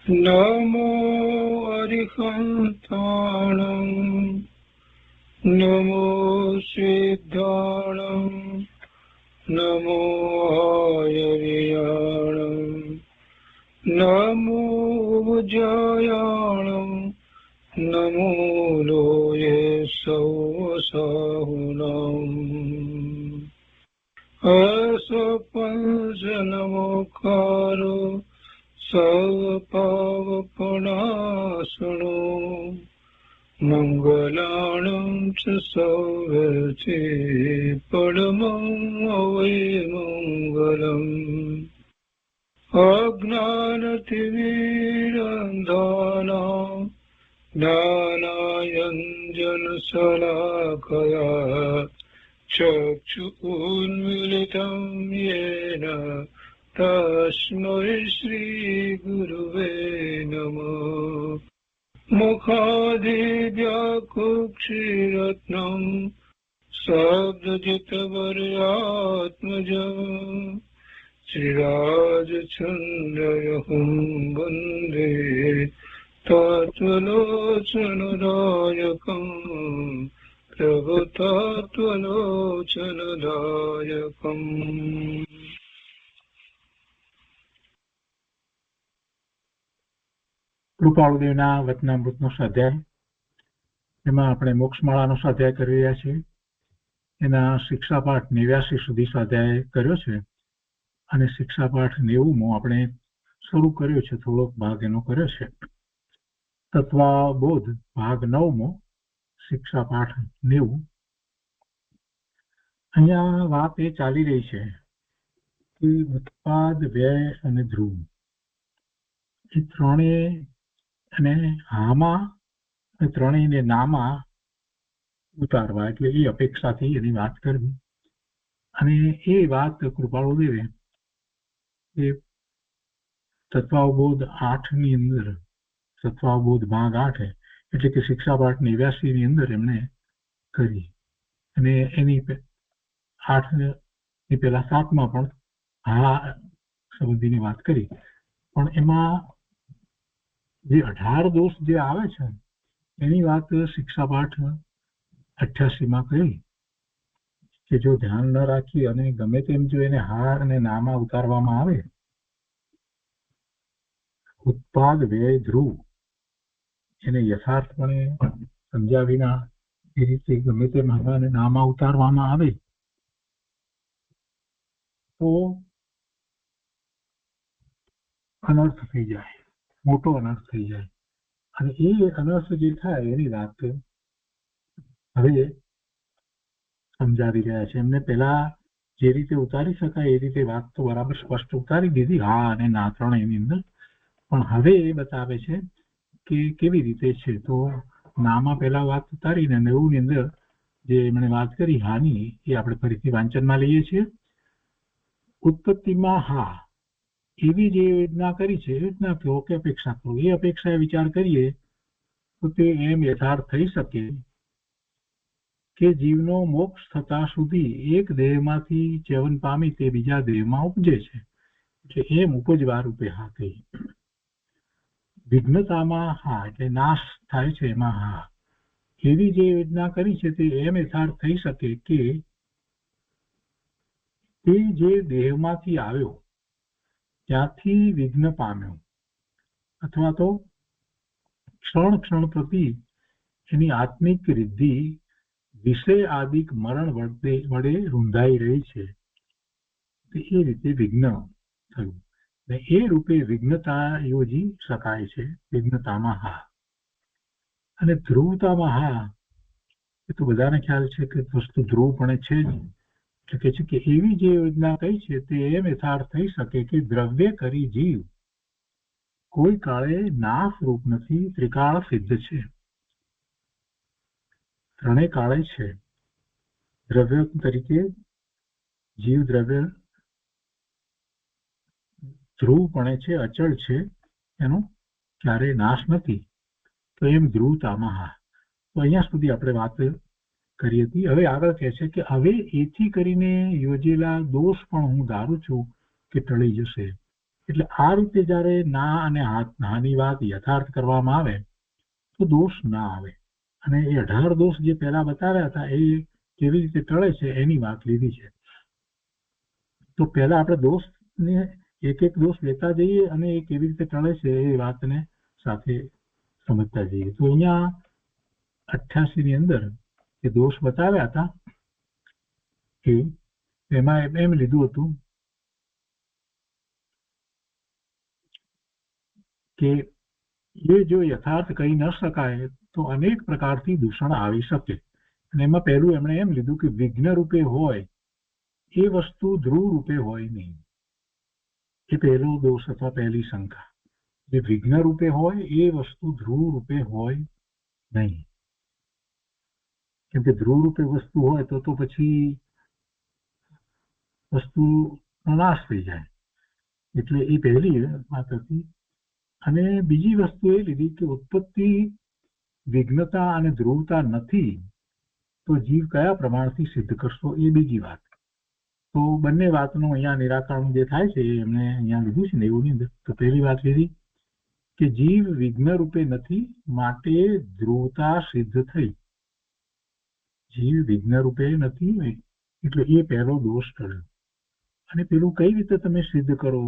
નમો અરિહંતાણં નમો સિદ્ધાણં નમો આયર્યાણં નમો ઉજ્જયાણં નમો લોયે સૌસાહુનાં અસપંચનમોકારો સર્વપાવપનાશનો મંગલાણં ચ સૌવર્તે પરમં મંગલમ અજ્ઞાનતિમિરંધાનાં જ્ઞાનાંજનશલાકયા ચક્ષુન્મીલિतं येन તસ્મૈ શ્રીગુરુવે નમઃ મુખાદિવ્યાકુક્ષિરત્નં શબ્દજિતવર્યાત્મજં શ્રીરાજચંદ્રયહું વંદે તત્વલોચનદાયકં પ્રભુતત્વલોચનદાયકં. કૃપાળુદેવના વચનામૃતનો સ્વાધ્યાય, એમાં આપણે મોક્ષમાળાનો સ્વાધ્યાય કરી રહ્યા છીએ. એના શિક્ષાપાઠ 89 સુધી સ્વાધ્યાય કર્યો છે અને શિક્ષાપાઠ 90 આપણે શરૂ કર્યો છે. થોડોક ભાગ એનો કર્યો છે. તત્વબોધ ભાગ 9, શિક્ષાપાઠ 90. અહીંયા વાત એ ચાલી રહી છે કે ઉત્પાદ, વ્યય અને ધ્રુવ એ ત્રણેય અને હામાં અને ત્રણેયને નામાં ઉતારવા, એટલે એ અપેક્ષાથી એની વાત કરવી. અને એ વાત કૃપાળુદેવે એ તત્વાવબોધ 8ની અંદર, તત્વાવબોધ ભાગ 8 એટલે કે શિક્ષાપાઠ 89ની અંદર એમણે કરી. અને એની 8ની પહેલા 7માં પણ હા સંબંધીની વાત કરી. પણ એમાં જે 18 દોષ જે આવે છે એની વાત શિક્ષાપાઠ 88માં કરી કે જો ધ્યાન ન રાખી અને ગમે તેમ જો એને હા અને નામાં ઉતારવામાં આવે, ઉત્પાદ, વ્યય, ધ્રુવ એને યથાર્થપણે સમજ્યા વિના એ રીતે ગમે તેમ હા અને નામાં ઉતારવામાં આવે તો અનર્થ થઈ જાય, મોટો અનર્થ થઈ જાય. અને એ અનર્થ જે થાય એની વાત હવે સમજાવી રહ્યા છે. એમને પેલા જે રીતે ઉતારી શકાય એ રીતે વાત તો બરાબર સ્પષ્ટ ઉતારી દીધી, હા અને ના ત્રણેયની અંદર. પણ હવે એ બતાવે છે કે કેવી રીતે છે. તો નામાં પહેલા વાત ઉતારીને 90ની અંદર જે એમણે વાત કરી હાની, એ આપણે ફરીથી વાંચનમાં લઈએ છીએ. ઉત્પત્તિમાં હા એવી જે યોજના કરી છે, યોજના કહો કે અપેક્ષા કહો, એ અપેક્ષા વિચાર કરીએ તો તે એમ યથાર્થ થઈ શકે કે જીવનો મોક્ષ થતા સુધી એક દેહમાંથી ચેવન પામી તે બીજા દેહમાં ઉપજે છે. એટલે એમ ઉપજવા રૂપે હા કહી. વિઘ્નતામાં હા એટલે નાશ થાય છે એમાં હા, એવી જે યોજના કરી છે તે એમ યથાર્થ થઈ શકે કે તે જે દેહમાંથી આવ્યો ત્યાંથી વિઘ્ન પામ્યો, અથવા તો ક્ષણ ક્ષણ પ્રતિ એની આત્મિક રિદ્ધિ વિષય આદિક મરણ વડે રૂંધાઈ રહી છે. એ રીતે વિઘ્ન થયું. એ રૂપે વિઘ્નતા યોજી શકાય છે. વિઘ્નતામાં હા. અને ધ્રુવતામાં હા એ તો બધાને ખ્યાલ છે કે વસ્તુ ધ્રુવપણે છે જ. એટલે કે છે કે એવી જે યોજના કઈ છે તે એમ યથાર્થ થઈ શકે કે દ્રવ્ય કરી જીવ કોઈ કાળે નાશ રૂપ નથી, ત્રિકાળ સિદ્ધ છે. ત્રણેય કાળે છે. દ્રવ્ય તરીકે જીવ દ્રવ્ય ધ્રુવપણે છે, અચળ છે, એનું ક્યારે નાશ નથી, તો એમ ધ્રુવતામાં હા. તો અહીંયા સુધી આપણે વાત કરી હતી. હવે આગળ કહે છે કે હવે એથી કરીને યોજેલા દોષ પણ હું ધારું છું કે ટળી જશે. એટલે આ રીતે જ્યારે ના અને હાની વાત યથાર્થ કરવામાં આવે તો દોષ ના આવે. અને એ 18 દોષ જે પહેલા બતાવ્યા હતા એ કેવી રીતે ટળે છે એની વાત લીધી છે. તો પહેલા આપણે દોષને એક એક દોષ લેતા જઈએ અને એ કેવી રીતે ટળે છે એ વાતને સાથે સમજતા જઈએ. તો અહીંયા 88 ની અંદર જે દોષ બતાવ્યા હતા એમાં એમ લીધું હતું કે એ જો યથાર્થ કહી ન શકાય તો અનેક પ્રકારથી દૂષણ આવી શકે. અને એમાં પહેલું એમણે એમ લીધું કે વિઘ્ન રૂપે હોય એ વસ્તુ ધ્રુવ રૂપે હોય નહીં. એ પહેલો દોષ અથવા પહેલી શંકા. જે વિઘ્ન રૂપે હોય એ વસ્તુ ધ્રુવ રૂપે હોય નહીં. કેમ કે ધ્રુવ રૂપે વસ્તુ હોય તો પછી વસ્તુ નાશ થઈ જાય. એટલે એ પહેલી વાત હતી. અને બીજી વસ્તુ એ લીધી કે ઉત્પત્તિ વિઘ્નતા અને ધ્રુવતા નથી તો જીવ કયા પ્રમાણથી સિદ્ધ કરશો એ બીજી વાત. તો બંને વાતનું અહીંયા નિરાકરણ જે થાય છે એમને અહીંયા લીધું છે ને એવું નહીં. તો પહેલી વાત લીધી કે જીવ વિઘ્ન રૂપે નથી માટે ધ્રુવતા સિદ્ધ થઈ. જીવ વિઘ્ન રૂપે નથી એટલે એ પહેલો દોષ ટળ્યો. અને પેલું કઈ રીતે તમે સિદ્ધ કરો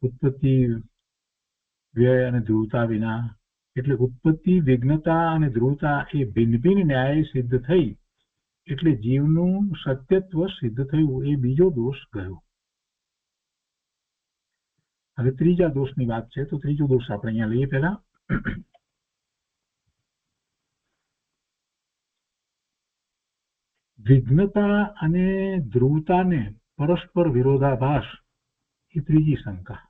ઉત્પત્તિ વ્યય અને ધ્રુવતા વિના? એટલે ઉત્પત્તિ વિઘ્નતા અને ધ્રુવતા એ ભિન્ન ભિન્ન ન્યાય સિદ્ધ થઈ એટલે જીવનું સત્યત્વ સિદ્ધ થયું. એ બીજો દોષ ગયો. હવે ત્રીજા દોષની વાત છે. તો ત્રીજો દોષ આપણે અહીંયા લઈએ. પહેલા વિઘ્નતા અને ધ્રુવતાને પરસ્પર વિરોધાભાસ એ ત્રીજી શંકા.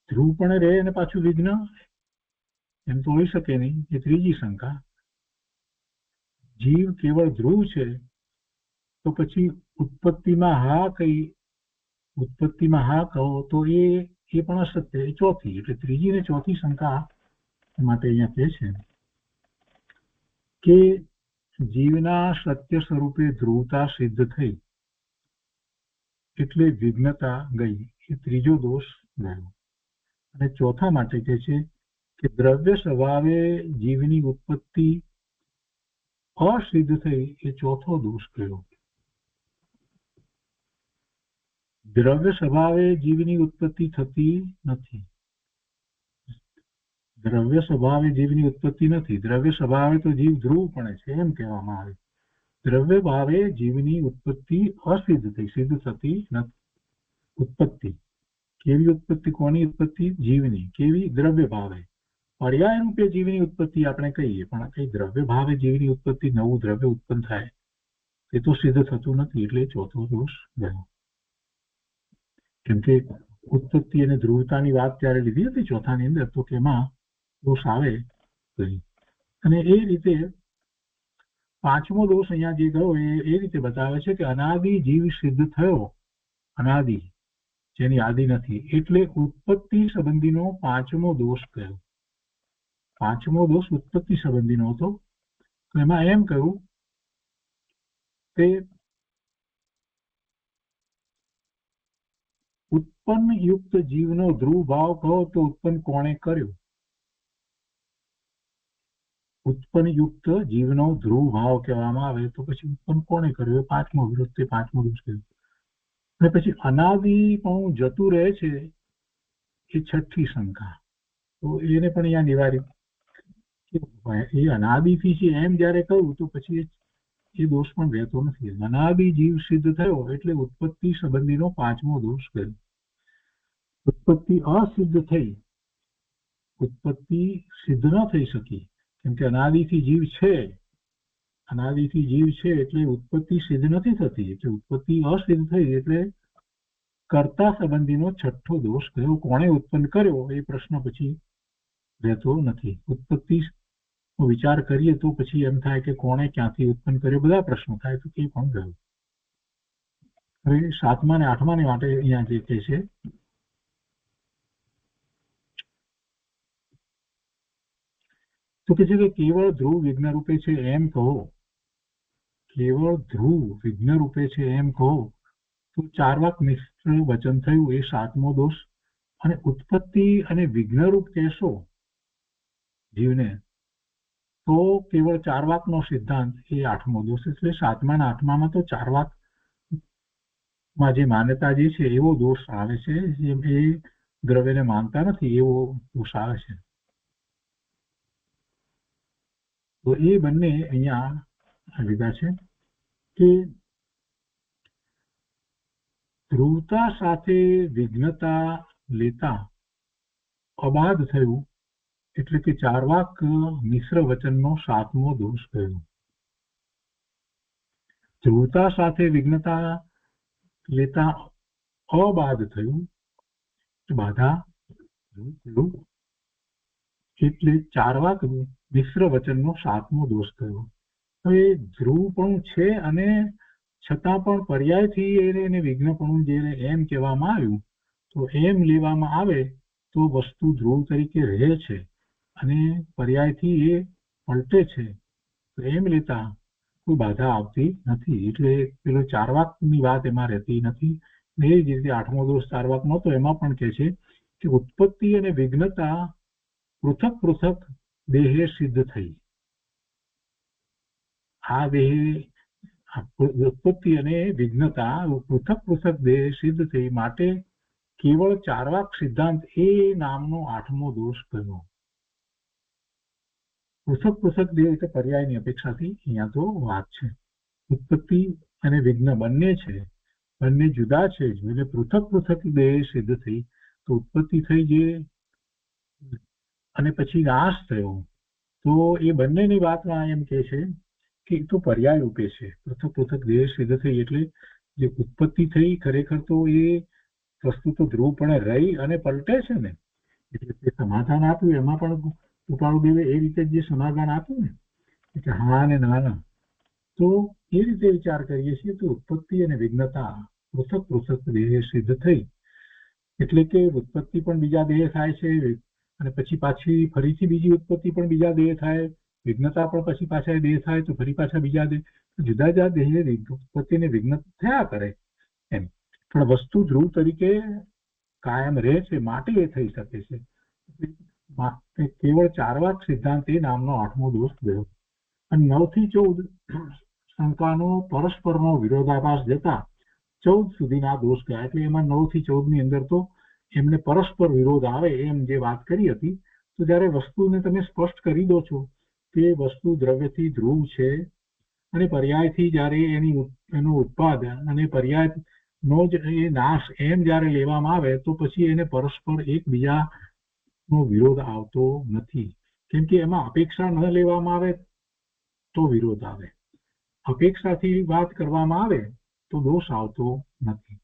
ધ્રુવ પણ રહે અને પાછું વિઘ્ન એમ તો હોઈ શકે નહીં. એ ત્રીજી શંકા. જીવ કેવળ ધ્રુવ છે તો પછી ઉત્પત્તિમાં હા કહો તો એ પણ અસત્ય. એ ચોથી. એટલે ત્રીજી ને ચોથી શંકા માટે અહીંયા કહે છે કે જીવના સત્ય સ્વરૂપે ધ્રુવતા સિદ્ધ થઈ એટલે વિઘ્નતા ગઈ. એ ત્રીજો દોષ ગયો. અને ચોથા માટે કહે છે કે દ્રવ્ય સ્વભાવે જીવની ઉત્પત્તિ અસિદ્ધ થઈ. એ ચોથો દોષ ગયો. દ્રવ્ય સ્વભાવે જીવની ઉત્પત્તિ થતી નથી. દ્રવ્ય સ્વભાવે જીવની ઉત્પત્તિ નથી. દ્રવ્ય સ્વભાવે તો જીવ ધ્રુવ પણ છે એમ કહેવામાં આવે. દ્રવ્ય ભાવે જીવની ઉત્પત્તિ અસિદ્ધ થઈ, સિદ્ધ થતી નથી. ઉત્પત્તિ કેવી ઉત્પત્તિ? કોની ઉત્પત્તિ? જીવની. કેવી? દ્રવ્ય ભાવે. પર્યાય રૂપે જીવની ઉત્પત્તિ આપણે કહીએ પણ કઈ દ્રવ્ય ભાવે જીવની ઉત્પત્તિ, નવું દ્રવ્ય ઉત્પન્ન થાય એ તો સિદ્ધ થતું નથી. એટલે ચોથો દોષ ગયો. કેમ કે ઉત્પત્તિ અને ધ્રુવતાની વાત ત્યારે લીધી હતી ચોથાની અંદર તો એમાં દોષ આવે નહીં. અને એ રીતે પાંચમો દોષ અહીંયા જે ગયો એ રીતે બતાવે છે કે અનાદિ જીવ સિદ્ધ થયો. અનાદિ જેની આદિ નથી એટલે ઉત્પત્તિ સંબંધીનો પાંચમો દોષ ગયો. પાંચમો દોષ ઉત્પત્તિ સંબંધીનો હતો. તો એમાં એમ કહ્યું કે ઉત્પન્ન યુક્ત જીવનો ધ્રુવ ભાવ કહો તો ઉત્પન્ન કોણે કર્યો? ઉત્પન્ન યુક્ત જીવનો ધ્રુવ ભાવ કહેવામાં આવે તો પછી ઉત્પન્ન કોણે કર્યો? પાંચમો વિરોધ. તે પાંચમો દોષ કર્યો. અને પછી અનાદિ પણ જતું રહે છે એ છઠ્ઠી શંકા. તો એને પણ અહીંયા નિવારી. એ અનાદિથી છે એમ જયારે કહ્યું તો પછી એ દોષ પણ રહેતો નથી. અનાદિ જીવ સિદ્ધ થયો એટલે ઉત્પત્તિ સંબંધીનો પાંચમો દોષ ગયો. ઉત્પત્તિ અસિદ્ધ થઈ. ઉત્પત્તિ સિદ્ધ ન થઈ શકી કેમ કે અનાદિથી જીવ છે. અનાદિથી જીવ છે એટલે ઉત્પત્તિ સિદ્ધ નથી થતી. એટલે ઉત્પત્તિ અસિદ્ધ થઈ એટલે કર્તા સંબંધીનો છઠ્ઠો દોષ ગયો. કોણે ઉત્પન્ન કર્યો એ પ્રશ્ન પછી રહેતો નથી. ઉત્પત્તિ વિચાર કરીએ તો પછી એમ થાય કે કોણે ક્યાંથી ઉત્પન્ન કર્યો, બધા પ્રશ્નો થાય તો એ પણ ગયું. હવે 7મા અને 8મા માટે અહીંયા જે કહે છે તો કે છે કે કેવળ ધ્રુવ વિઘ્ન રૂપે છે એમ કહો, કેવળ ધ્રુવ વિઘ્ન રૂપે છે એમ કહો તો ચારવાક મિશ્ર વચન થયું એ 7મો દોષ, અને ઉત્પત્તિ અને વિઘ્નરૂપ કહેશો જીવને તો કેવળ ચારવાકનો સિદ્ધાંત એ 8મો દોષ. એટલે 7મા અને 8મામાં તો ચારવાકમાં જે માન્યતા જે છે એવો દોષ આવે છે, જે એ દ્રવ્યને માનતા નથી એવો દોષ આવે છે. તો એ બંને અહીંયા લીધા છે કે ધ્રુવતા સાથે વિઘ્નતા લેતા અબાધ થયું, એટલે કે ચારવાક મિશ્ર વચનનો 7મો દોષ થયો. ધ્રુવતા સાથે વિઘ્નતા લેતા અબાધ થયું, બાધા થયું, એટલે ચારવાક મિશ્ર વચનનો 7મો દોષ થયો. હવે ધ્રુવપણું છે અને છતાં પણ પર્યાયથી એને વિઘ્નપણું જે એમ કહેવામાં આવ્યું, તો એમ લેવામાં આવે તો વસ્તુ ધ્રુવ તરીકે રહે છે અને પર્યાયથી એ પલટે છે, તો એમ લેતા કોઈ બાધા આવતી નથી. એટલે પેલો ચારવાકની વાત એમાં રહેતી નથી. એ જ રીતે 8મો દોષ ચારવાકનો તો એમાં પણ કહે છે કે ઉત્પત્તિ અને વિઘ્નતા પૃથક પૃથક દેહે સિદ્ધ થઈ. આ દેહે ઉત્પત્તિ અને વિઘ્નતા પૃથક પૃથક દેહ સિદ્ધ થઈ માટે કેવળ ચારવાક સિદ્ધાંત એ નામનો 8મો દોષ બન્યો. પૃથક પૃથક દેહ એટલે પર્યાયની અપેક્ષાથી અહીંયા તો વાત છે. ઉત્પત્તિ અને વિઘ્ન બંને છે, બંને જુદા છે, એટલે પૃથક પૃથક દેહ સિદ્ધ થઈ. તો ઉત્પત્તિ થઈ જે અને પછી નાશ થયો, તો એ બંનેની વાતમાં એમ કે છે કે એ તો પર્યાય રૂપે છે. પૃથક પૃથક દેહ સિદ્ધ થઈ એટલે જે ઉત્પત્તિ થઈ ખરેખર તો એ વસ્તુ તો ધ્રુવપણે રહી અને પલટે છે ને. એટલે તે સમાધાન આપ્યું એમાં પણ કૃપાળુદેવે એ રીતે જે સમાધાન આપ્યું ને એટલે હા ને ના, તો એ રીતે વિચાર કરીએ છીએ તો ઉત્પત્તિ અને વિઘ્નતા પૃથક પૃથક દેહ સિદ્ધ થઈ, એટલે કે ઉત્પત્તિ પણ બીજા દેહ થાય છે અને પછી પાછી ફરીથી બીજી ઉત્પત્તિ પણ બીજા દેહ થાય, વિઘ્નતા પણ પછી પાછા દેહ થાય તો ફરી પાછા બીજા દેહ, જુદા જુદા દેહ ઉત્પત્તિ અને વિઘ્ન થયા કરે એમ. પણ વસ્તુ ધ્રુવ તરીકે કાયમ રહે છે માટે એ થઈ શકે છે. કેવળ ચારવાક સિદ્ધાંત એ નામનો 8મો દોષ ગયો. અને 9 થી 14 શંકાનો પરસ્પરનો વિરોધાભાસ જતા 14 સુધીના દોષ ગયા. એટલે એમાં 9 થી 14 ની અંદર તો એમને પરસ્પર વિરોધ આવે એમ જે વાત કરી હતી. તો જયારે વસ્તુને તમે સ્પષ્ટ કરી દો છો કે વસ્તુ દ્રવ્યથી ધ્રુવ છે અને પર્યાયથી જયારે એનું ઉત્પાદન અને પર્યાયનો જ એ નાશ એમ જયારે લેવામાં આવે તો પછી એને પરસ્પર એકબીજાનો વિરોધ આવતો નથી. કેમ કે એમાં અપેક્ષા ન લેવામાં આવે તો વિરોધ આવે, અપેક્ષાથી વાત કરવામાં આવે તો દોષ આવતો નથી.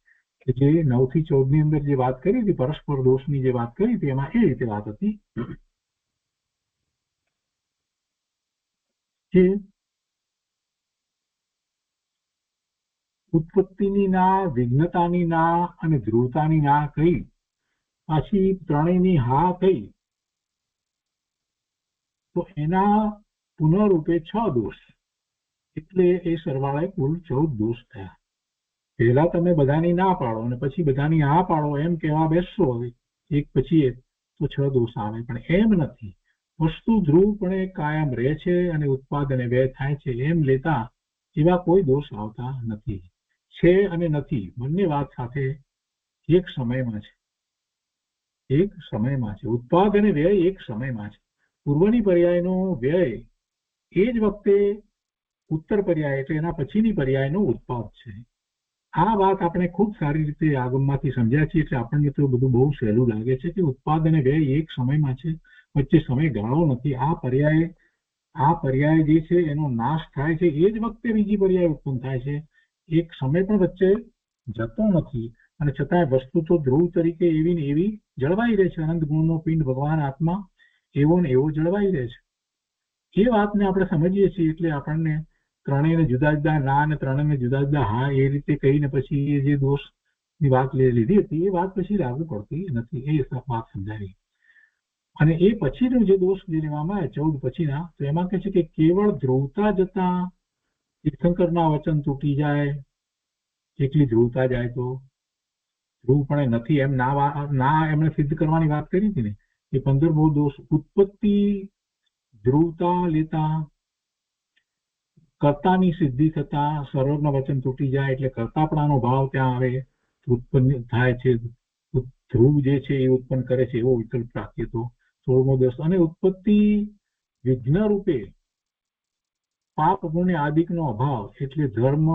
કે જે 9 થી 14 ની અંદર જે વાત કરી હતી પરસ્પર દોષની જે વાત કરી હતી એમાં એ રીતે વાત હતી કે ઉત્પત્તિની ના, વિઘ્નતાની ના અને ધ્રુવતાની ના કહી પાછી ત્રણેયની હા થઈ, તો એના પુનઃરૂપે 6 દોષ, એટલે એ સરવાળે કુલ 14 દોષ થયા. પહેલા તમે બધાની ના પાડો અને પછી બધાની હા પાડો એમ કહેવા બેસશો એક પછી એક તો 6 દોષ આવે. પણ એમ નથી, વસ્તુ ધ્રુવપણે કાયમ રહે છે અને ઉત્પાદન વ્યય થાય છે એમ લેતા એવા કોઈ દોષ આવતા નથી. છે અને નથી બંને વાત સાથે એક સમયમાં છે, એક સમયમાં છે. ઉત્પાદ અને વ્યય એક સમયમાં છે. પૂર્વની પર્યાયનો વ્યય એ જ વખતે ઉત્તર પર્યાય એટલે એના પછીની પર્યાયનો ઉત્પાદ છે. આ વાત આપણે ખૂબ સારી રીતે આગમમાંથી સમજ્યા છીએ એટલે આપણને તો બધું બહુ સહેલું લાગે છે કે ઉત્પાદ અને વ્યય એક સમયમાં છે, વચ્ચે સમય ગાળો નથી. આ પર્યાય જે છે એનો નાશ થાય છે એ જ વખતે બીજી પર્યાય ઉત્પન્ન થાય છે, એક સમય પણ વચ્ચે જતો નથી. અને છતાં વસ્તુ તો ધ્રુવ તરીકે એવી ને એવી જળવાઈ રહે છે. અનંત ગુણનો પિંડ ભગવાન આત્મા એવો ને એવો જળવાઈ રહે છે. એ વાતને આપણે સમજીએ છીએ એટલે આપણને ત્રણેયને જુદા જુદા ના અને ત્રણેયને જુદા જુદા હા એ રીતે કહીને પછી એ જે દોષની વાત લીધી હતી એ વાત પછી લાગુ પડતી નથી, એ વાત સમજાવી. અને એ પછીનો જે દોષ જે લેવામાં આવે 14 પછીના, તો એમાં કહે છે કે કેવળ ધ્રુવતા જતા તીર્થંકરના વચન તૂટી જાય, એકલી ધ્રુવતા જાય તો ધ્રુવપણે નથી એમ ના એમણે સિદ્ધ કરવાની વાત કરી હતી ને, એ 15મો દોષ ઉત્પત્તિ ધ્રુવતા લેતા કર્તાની સિદ્ધિ થતા સર્વજ્ઞ વચન તૂટી જાય, એટલે કર્તાપણાનો ભાવ ત્યાં આવે, ઉત્પન્ન થાય છે, ધ્રુવ જે છે એ ઉત્પન્ન કરે છે એવો વિકલ્પ રાખીએ તો 16મો દોષ. અને ઉત્પત્તિ વિઘ્ન રૂપે પાપ પુણ્ય આદિકનો અભાવ, એટલે ધર્મ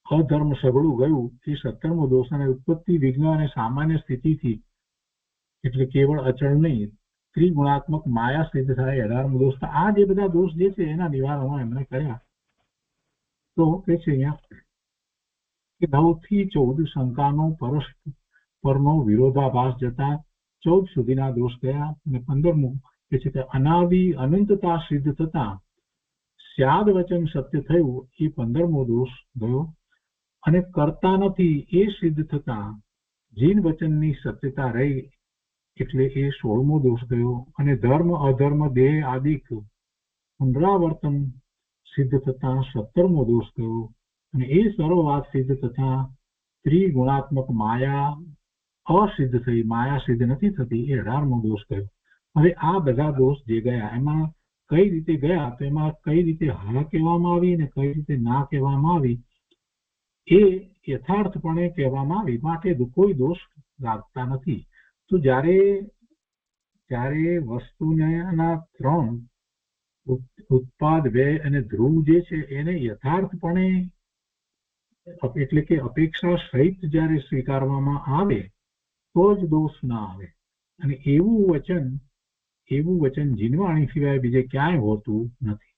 અધર્મ સઘળું ગયું, એ 17મો દોષ. અને ઉત્પત્તિ વિઘ્ન અને સામાન્ય સ્થિતિથી, એટલે કેવળ અચળ નહીં, ત્રિગુણાત્મક માયા સિદ્ધ થાય 18મો દોષ. આ જે બધા દોષ જે છે એના નિવારણો એમણે કર્યા. તો કે છે અહીંયા કે 9 થી 14 શંકાનો પરસ્પરનો વિરોધાભાસ જતા 14 સુધીના દોષ ગયા. અને 15મું કે છે કે અનાદિ અનંતતા સિદ્ધ થતા સ્યાદ વચન સત્ય થયું, એ 15મો દોષ ગયો. અને કરતા નથી એ સિદ્ધ થતા જીન વચનની સત્યતા રહી, એટલે એ 16મો દોષ ગયો. અને ધર્મ અધર્મ દેહ આદિક પુનરાવર્તન સિદ્ધ થતા 17મો દોષ ગયો. અને એ સર્વવાદ સિદ્ધ થતા ત્રિગુણાત્મક માયા અસિદ્ધ થઈ, માયા સિદ્ધ નથી થતી, એ 18મો દોષ ગયો. હવે આ બધા દોષ જે ગયા એમાં કઈ રીતે ગયા, તો એમાં કઈ રીતે હા કહેવામાં આવી અને કઈ રીતે ના કહેવામાં આવી, એ યથાર્થપણે કહેવામાં આવી, માટે કોઈ દોષ લાગતા નથી. તો જ્યારે વસ્તુના 3 ઉત્પાદ વ્યય અને ધ્રુવ જે છે એને યથાર્થપણે એટલે કે અપેક્ષા સહિત જ્યારે સ્વીકારવામાં આવે તો જ દોષ ના આવે. અને એવું વચન જીનવાણી સિવાય બીજે ક્યાંય હોતું નથી.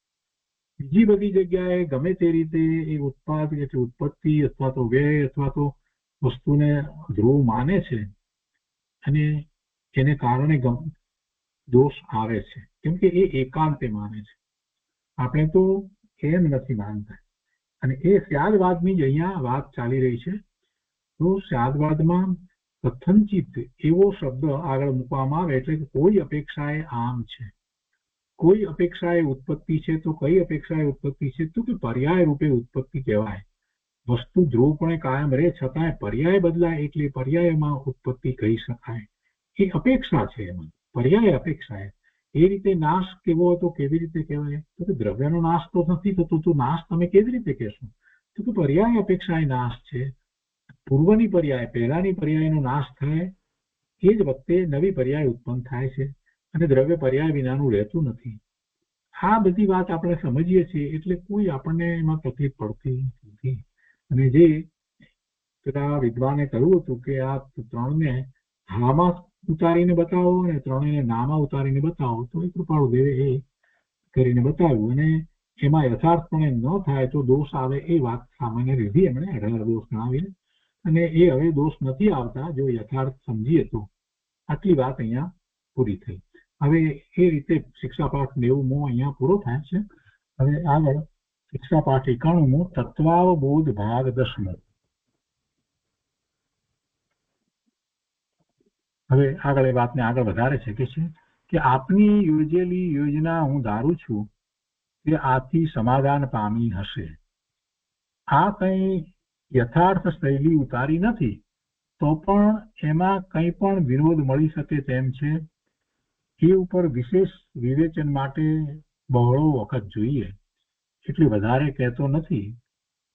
બીજી બધી જગ્યાએ ગમે તે રીતે એ ઉત્પાદ એટલે ઉત્પત્તિ અથવા તો વ્યય અથવા તો વસ્તુને ધ્રુવ માને છે અને એને કારણે દોષ આવે છે, કેમ કે એ એકાંતે માને છે. આપણે તો એમ નથી માનતા. અને એ સ્યાદવાદની જ અહીંયા વાત ચાલી રહી છે. તો સ્યાદવાદમાં કથનચિત એવો શબ્દ આગળ મૂકવામાં આવે, એટલે કોઈ અપેક્ષાએ આમ છે, કોઈ અપેક્ષાએ ઉત્પત્તિ છે. તો કઈ અપેક્ષાએ ઉત્પત્તિ છે, તો કે પર્યાય રૂપે ઉત્પત્તિ કહેવાય. વસ્તુ ધ્રુવપણે કાયમ રહે છતાંય પર્યાય બદલાય એટલે પર્યાયમાં ઉત્પત્તિ કહી શકાય. એ અપેક્ષા છે, એમાં પર્યાય અપેક્ષા. એ રીતે નાશ કેવો હતો, કેવી રીતે કહેવાય, તો કે દ્રવ્યનો નાશ તો નથી થતો, તો નાશ તમે કેવી રીતે કહેશો, તો કે પર્યાય અપેક્ષા એ નાશ છે. પૂર્વની પર્યાય પહેલાની પર્યાયનો નાશ થાય એ જ વખતે નવી પર્યાય ઉત્પન્ન થાય છે, અને દ્રવ્ય પર્યાય વિનાનું રહેતું નથી. આ બધી વાત આપણે સમજીએ છીએ એટલે કોઈ આપણને એમાં તકલીફ પડતી નથી. અને જે પેલા વિદ્વાને કહ્યું હતું કે આ 3ને હામાં ઉતારીને બતાવો અને 3ને નામાં ઉતારીને બતાવો, તો એ કૃપાળુદેવે એ કરીને બતાવ્યું. અને એમાં યથાર્થપણે ન થાય તો દોષ આવે એ વાત સામાન્ય લીધી એમણે 18 દોષ ગણાવીને. અને એ હવે દોષ નથી આવતા જો યથાર્થ સમજીએ તો. આટલી વાત અહીંયા પૂરી થઈ. હવે એ રીતે શિક્ષાપાઠ 90મો અહીંયા પૂરો થાય છે. હવે આગળ શિક્ષાપાઠ 91મો તત્વાવબોધ ભાગ 10મો. હવે આગળ એ વાતને આગળ વધારે છે કે આપની યોજેલી યોજના હું ધારું છું કે આથી સમાધાન પામી હશે. આ કંઈ યથાર્થ શૈલી ઉતારી નથી, તો પણ એમાં કંઈ પણ વિરોધ મળી શકે તેમ છે. એ ઉપર વિશેષ વિવેચન માટે બહોળો વખત જોઈએ, એટલે વધારે કહેતો નથી.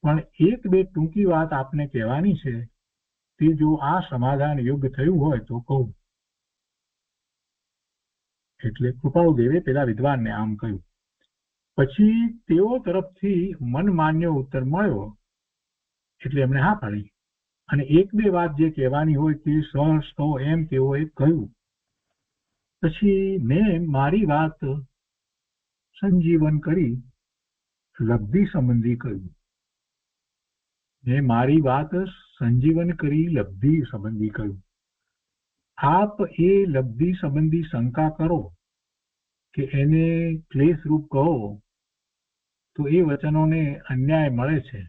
પણ 1-2 ટૂંકી વાત આપને કહેવાની છે, તે જો આ સમાધાન યોગ્ય થયું હોય તો કહું. એટલે કૃપાળુદેવે પેલા વિદ્વાનને આમ કહ્યું. પછી તેઓ તરફથી મનમાન્ય ઉત્તર મળ્યો, એટલે એમણે હા પાડી. અને 1-2 વાત જે કહેવાની હોય તે સહજ તો એમ તેઓએ કહ્યું. પછી મેં મારી વાત સંજીવન કરી લબ્ધિ સંબંધી કહ્યું. મેં મારી વાત સંજીવન કરી લબ્ધિ સંબંધી કહ્યું. આપ એ લબ્ધિ સંબંધી શંકા કરો કે એને ક્લેશરૂપ કહો તો એ વચનોને અન્યાય મળે છે.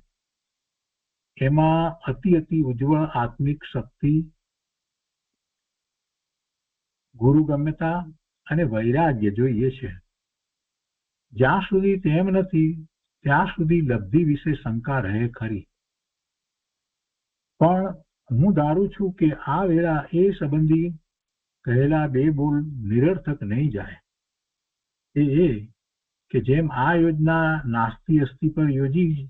એમાં અતિ ઉજ્જવળ આત્મિક શક્તિ ગુરુગમ્યતા અને વૈરાગ્ય જોઈએ છે. જ્યાં સુધી તેમ નથી ત્યાં સુધી લબ્ધિ વિશે શંકા રહે ખરી. પણ હું ધારું છું કે આ વેળા એ સંબંધી કહેલા બે બોલ નિરર્થક નહીં જાય. એ કે જેમ આ યોજના નાસ્તિ અસ્તિ પર યોજી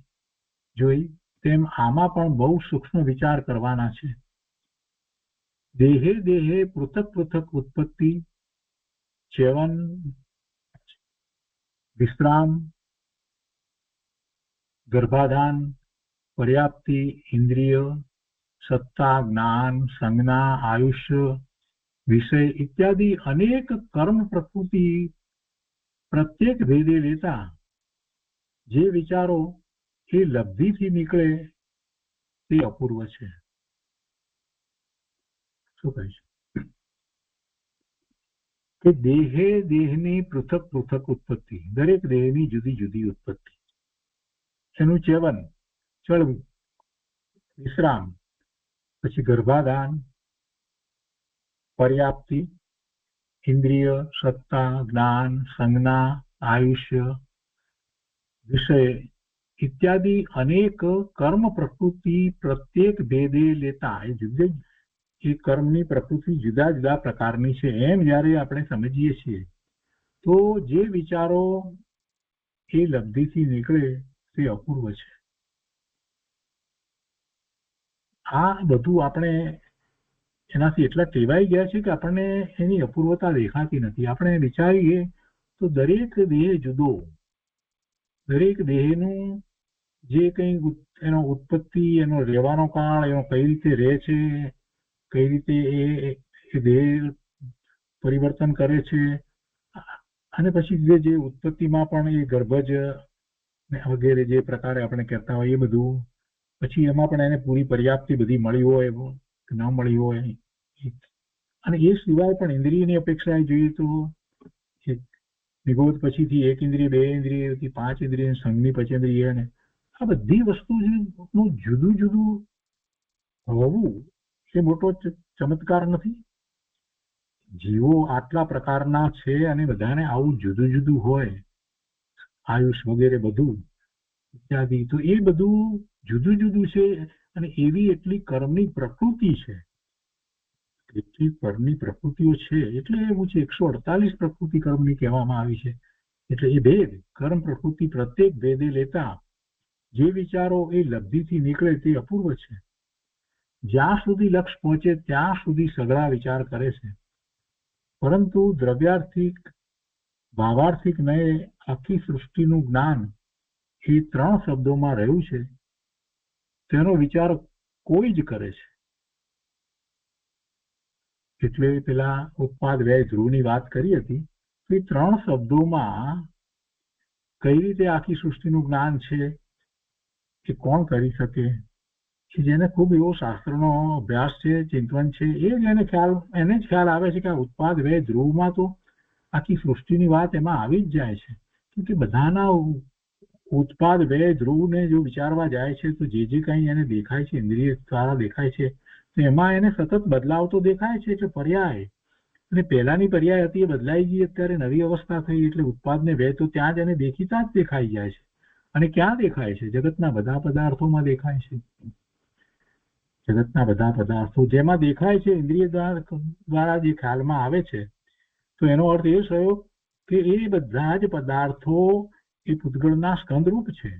જોઈ તેમ આમાં પણ બહુ સૂક્ષ્મ વિચાર કરવાના છે. દેહે દેહે પૃથક પૃથક ઉત્પત્તિ, ચેવન, વિશ્રામ, ગર્ભાધાન, પર્યાપ્તિ, ઇન્દ્રિય, સત્તા, જ્ઞાન, સંજ્ઞા, આયુષ્ય, વિષય ઇત્યાદિ અનેક કર્મ પ્રકૃતિ પ્રત્યેક ભેદે લેતા જે વિચારો એ લબ્ધિથી નીકળે તે અપૂર્વ છે. શું કહીશ કે દેહે દેહની પૃથક પૃથક ઉત્પત્તિ, દરેક દેહની જુદી જુદી ઉત્પત્તિ, એનું ચેવન, ચળવું, વિશ્રામ, પછી ગર્ભાધાન, પર્યાપ્તિ, ઇન્દ્રિય, સત્તા, જ્ઞાન, સંજ્ઞા, આયુષ્ય, વિષય ઇત્યાદિ અનેક કર્મ પ્રકૃતિ પ્રત્યેક ભેદે લેતા એ કર્મની પ્રકૃતિ જુદા જુદા પ્રકારની છે એમ જ્યારે આપણે સમજીએ છીએ તો જે વિચારો એ લબ્ધિથી નીકળે તે અપૂર્વ છે. આ બધું આપણે એનાથી એટલા ટેવાઈ ગયા છે કે આપણને એની અપૂર્વતા દેખાતી નથી. આપણે વિચારીએ તો દરેક દેહ જુદો, દરેક દેહનું જે કંઈ એનો ઉત્પત્તિ, એનો રહેવાનો કાળ, એનો કઈ રીતે રહે છે, કઈ રીતે એ દેહ પરિવર્તન કરે છે, અને પછી જે ઉત્પત્તિમાં પણ એ ગર્ભજ વગેરે જે પ્રકારે આપણે કહેતા હોય એ બધું, પછી એમાં પણ એને પૂરી પર્યાપ્તિ બધી મળી હોય કે ન મળી હોય. અને એ સિવાય પણ ઇન્દ્રિયની અપેક્ષાએ જોઈએ તો નિગોદ પછીથી એક ઇન્દ્રિય, બે ઇન્દ્રિયથી 5 ઇન્દ્રિય, સંઘની પંચેન્દ્રિય, અને આ બધી વસ્તુનું જુદું જુદું હોવું એ મોટો ચમત્કાર નથી. જીવો આટલા પ્રકારના છે અને બધાને આવું જુદું જુદું હોય, આયુષ વગેરે બધું ઇત્યાદિ, તો એ બધું જુદું જુદું છે. અને એવી એટલી કર્મની પ્રકૃતિ છે, એટલી કર્મની પ્રકૃતિઓ છે, એટલે એવું છે 148 પ્રકૃતિ કર્મની કહેવામાં આવી છે. એટલે એ ભેદ કર્મ પ્રકૃતિ પ્રત્યેક ભેદે લેતા જે વિચારો એ લબ્ધિથી નીકળે તે અપૂર્વ છે. જ્યાં સુધી લક્ષ પહોંચે ત્યાં સુધી સઘળા વિચાર કરે છે, પરંતુ દ્રવ્યાર્થિક, ભાવાર્થિક નયે આખી સૃષ્ટિનું જ્ઞાન એ 3 શબ્દોમાં રહ્યું છે તેનો વિચાર કોઈ જ કરે છે. એટલે પેલા ઉત્પાદ વ્યય ધ્રુવની વાત કરી હતી તો એ 3 શબ્દોમાં કઈ રીતે આખી સૃષ્ટિનું જ્ઞાન છે એ કોણ કરી શકે? જેને ખૂબ એવો શાસ્ત્રનો અભ્યાસ છે, ચિંતન છે, એને જ ખ્યાલ આવે છે કે આ ઉત્પાદ વ્યય ધ્રુવમાં તો આખી સૃષ્ટિની વાત એમાં આવી જ જાય છે. કે બધાના ઉત્પાદ વ્યય ધ્રુવને જો વિચારવા જાય છે તો જે કંઈ એને દેખાય છે, ઇન્દ્રિય દ્વારા દેખાય છે, તો એમાં એને સતત બદલાવ તો દેખાય છે. એટલે પર્યાય, અને પહેલાની પર્યાય હતી એ બદલાઈ ગઈ, અત્યારે નવી અવસ્થા થઈ, એટલે ઉત્પાદ ને વ્યય તો ત્યાં જ એને દેખીતા જ દેખાઈ જાય છે. અને ક્યાં દેખાય છે? જગતના બધા પદાર્થોમાં દેખાય છે. જગતના બધા પદાર્થો જેમાં દેખાય છે, ઇન્દ્રિય દ્વારા જે ખ્યાલમાં આવે છે, તો એનો અર્થ એ થયો કે એ બધા જ પદાર્થો એ પૂતગળના સ્કંદરૂપ છે,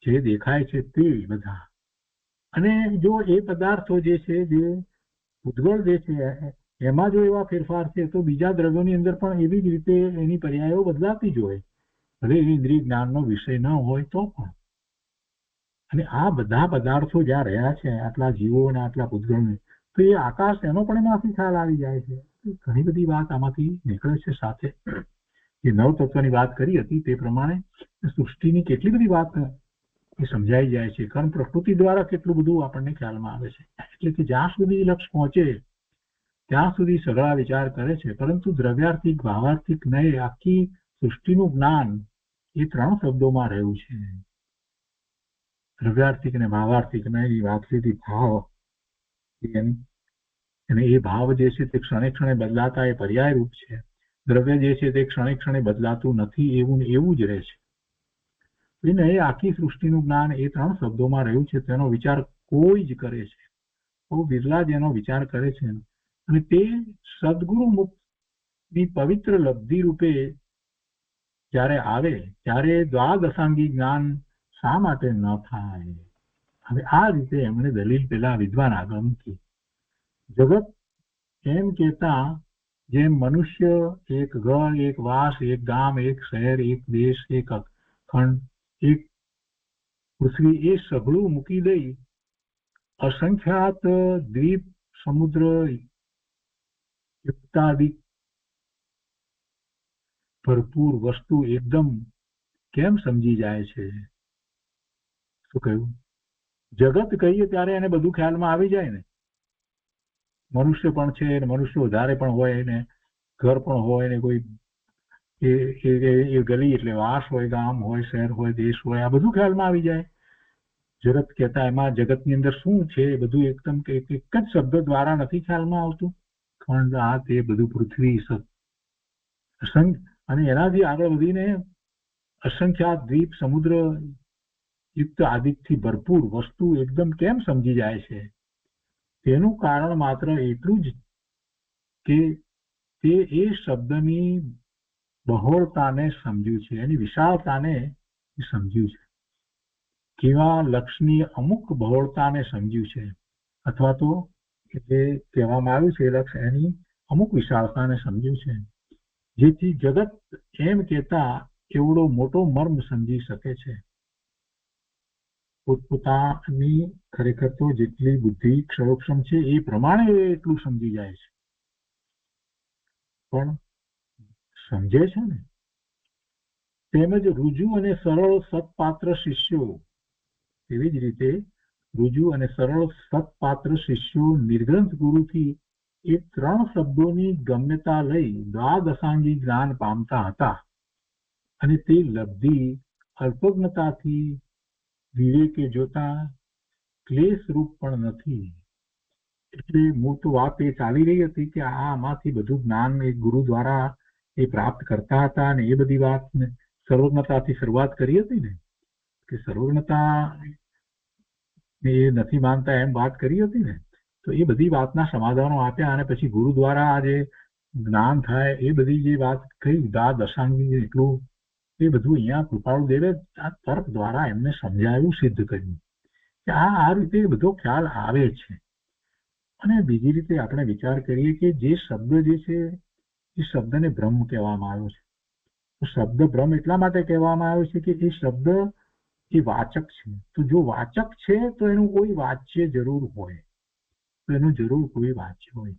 જે દેખાય છે તે બધા. અને જો એ પદાર્થો જે છે, જે પૂતગળ જે છે, એમાં જો એવા ફેરફાર છે તો બીજા દ્રવ્યોની અંદર પણ એવી જ રીતે એની પર્યાયો બદલાતી જ હોય, ભલે એ ઇન્દ્રિય જ્ઞાનનો વિષય ન હોય તો પણ. અને આ બધા પદાર્થો જ્યાં રહ્યા છે, આટલા જીવો અને આટલા પૂતગળને, તો એ આકાશ એનો પણ એમાંથી ખ્યાલ આવી જાય છે. ઘણી બધી વાત આમાંથી નીકળે છે. સાથે જે નવ તત્વની વાત કરી હતી તે પ્રમાણે સૃષ્ટિની કેટલી બધી વાત એ સમજાઈ જાય છે. કર્મ પ્રકૃતિ દ્વારા કેટલું બધું આપણને ખ્યાલમાં આવે છે. એટલે કે જ્યાં સુધી લક્ષ પહોંચે ત્યાં સુધી સઘળા વિચાર કરે છે, પરંતુ દ્રવ્યાર્થિક, ભાવાર્થિક નય આખી સૃષ્ટિનું જ્ઞાન એ 3 શબ્દોમાં રહ્યું છે. દ્રવ્યાર્થિક અને ભાવાર્થિક નયની વાત લીધી. ભાવ અને એ ભાવ જે છે તે ક્ષણે ક્ષણે બદલાતા એ પર્યાય રૂપ છે. દ્રવ્ય જે છે તે ક્ષણે ક્ષણે બદલાતું નથી, એવું એવું જ રહે છે. એને એ આખી સૃષ્ટિનું જ્ઞાન એ 3 શબ્દોમાં રહ્યું છે, તેનો વિચાર કોઈ જ કરે છે, બહુ બિરલા જ એનો વિચાર કરે છે. અને તે સદગુરુ મુક્તની પવિત્ર લબ્ધિ રૂપે જ્યારે આવે ત્યારે દ્વાદશાંગી જ્ઞાન શા માટે ન થાય? હવે આ રીતે એમણે દલીલ પેલા વિદ્વાન આગળ મૂકી. જગત એમ કહેતા જેમ મનુષ્ય એક ઘર, એક વાસ, એક ગામ, એક શહેર, એક દેશ, એક ખંડ, એક પૃથ્વી, એ સઘળું મૂકી દઈ અસંખ્યાત દ્વીપ, સમુદ્ર, યુક્તાદિક ભરપૂર વસ્તુ એકદમ કેમ સમજી જાય છે? શું કહ્યું? જગત કહીએ ત્યારે એને બધું ખ્યાલમાં આવી જાય ને. મનુષ્ય પણ છે, મનુષ્ય વધારે પણ હોય ને, ઘર પણ હોય ને, કોઈ એ ગલી એટલે વાસ હોય, ગામ હોય, શહેર હોય, દેશ હોય, આ બધું ખ્યાલમાં આવી જાય. જગત કહેતા એમાં જગતની અંદર શું છે એ બધું એકદમ એક જ શબ્દ દ્વારા નથી ખ્યાલમાં આવતું. ખંડ, આ તે બધું, પૃથ્વી, અને એનાથી આગળ વધીને અસંખ્યાત દ્વીપ, સમુદ્ર યુક્ત આદિકથી ભરપૂર વસ્તુ એકદમ કેમ સમજી જાય છે? તેનું કારણ માત્ર એટલું જ કે તે એ શબ્દની બહોળતાને સમજ્યું છે, એની વિશાળતાને સમજ્યું છે. કેવા લક્ષની અમુક બહોળતાને સમજ્યું છે, અથવા તો જે કહેવામાં આવ્યું છે એ લક્ષ એની અમુક વિશાળતાને સમજ્યું છે, જેથી જગત એમ કહેતા એવડો મોટો મર્મ સમજી શકે છે. પોતપોતાની ખરેખર તો જેટલી બુદ્ધિ ક્ષયોક્ષમ છે એ પ્રમાણે એટલું સમજી જાય છે, પણ સમજે છે ને. તેમજ રુજુ અને સરળ સત્પાત્ર શિષ્યો, એવી જ રીતે રુજુ અને સરળ સત્પાત્ર શિષ્યો નિર્ગ્રંથ ગુરુથી એ 3 શબ્દોની ગમ્યતા લઈ દ્વાદશાંગી જ્ઞાન પામતા હતા, અને તે લબ્ધિ અલ્પજ્ઞતાથી વિવેકે જોતા ક્લેશ રૂપ પણ નથી. એટલે મૂળ તો વાત એ ચાલી રહી હતી કે આમાંથી બધું જ્ઞાન એ ગુરુ દ્વારા એ પ્રાપ્ત કરતા હતા, અને એ બધી વાત સર્વજ્ઞતાથી શરૂઆત કરી હતી ને, કે સર્વજ્ઞતા એ નથી માનતા એમ વાત કરી હતી ને. તો એ બધી વાતના સમાધાનો આપ્યા, અને પછી ગુરુ દ્વારા જે જ્ઞાન થાય એ બધી જે વાત કહી દ્વાદશાંગી, એટલું એ બધું અહીંયા કૃપાળુ દેવે આ તર્ક દ્વારા એમને સમજાયું, સિદ્ધ કર્યું કે આ રીતે બધો ખ્યાલ આવે છે. અને બીજી રીતે આપણે વિચાર કરીએ કે જે શબ્દ જે છે એ શબ્દને બ્રહ્મ કહેવામાં આવ્યો છે. તો શબ્દ બ્રહ્મ એટલા માટે કહેવામાં આવ્યો છે કે એ શબ્દ એ વાચક છે. તો જો વાચક છે તો એનું કોઈ વાચ્ય જરૂર હોય, તો એનું જરૂર કોઈ વાચ્ય હોય.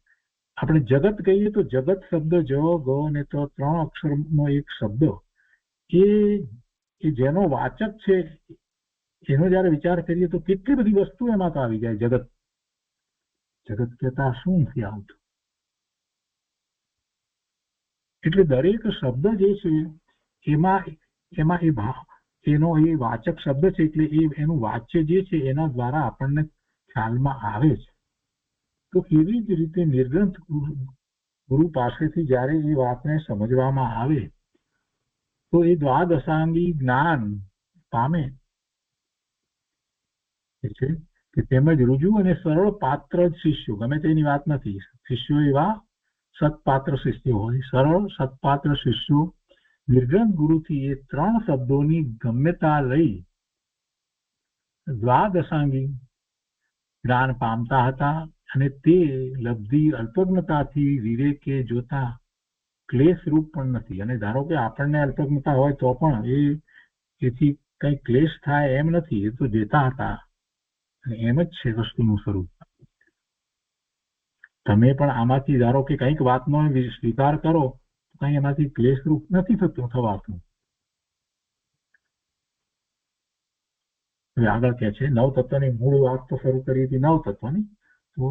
આપણે જગત કહીએ તો જગત શબ્દ જ, ગ અને ત 3 અક્ષરનો એક શબ્દ, એ જેનો વાચક છે એનો જયારે વિચાર કરીએ તો કેટલી બધી વસ્તુ એમાં તો આવી જાય. જગત કહેતા શું નથી આવતું? એટલે દરેક શબ્દ જે છે એમાં એ ભાવ, એનો એ વાચક શબ્દ છે, એટલે એનું વાચ્ય જે છે એના દ્વારા આપણને ખ્યાલમાં આવે છે. તો એવી જ રીતે નિર્ગ્રંથ ગુરુ પાસેથી જ્યારે એ વાતને સમજવામાં આવે તો એ દ્વાદશાંગી જ્ઞાન પામે છે. કે તેમજ રુજુ અને સરળ પાત્ર શિષ્યો, ગમે તેની વાત નથી, શિષ્યો એવા સત્પાત્ર શિષ્યો હોય, સરળ સત્પાત્ર શિષ્યો નિર્ગ્રંથ ગુરુથી એ 3 શબ્દોની ગમ્યતા લઈ દ્વાદશાંગી જ્ઞાન પામતા હતા, અને તે લબ્ધિ અલ્પજ્ઞતાથી વિવેકે જોતા ક્લેશ રૂપ પણ નથી. અને ધારો કે આપણને અલ્પજ્ઞતા હોય તો પણ એથી કઈ ક્લેશ થાય એમ નથી, એ તો જેતા હતા, અને એમ જ છે વસ્તુનું સ્વરૂપ. તમે પણ આમાંથી ધારો કે કંઈક વાતનો સ્વીકાર કરો તો કઈ એમાંથી ક્લેશરૂપ નથી થવાતું. હવે આગળ કે છે નવતત્વની મૂળ વાત તો શરૂ કરી હતી નવતત્વની. તો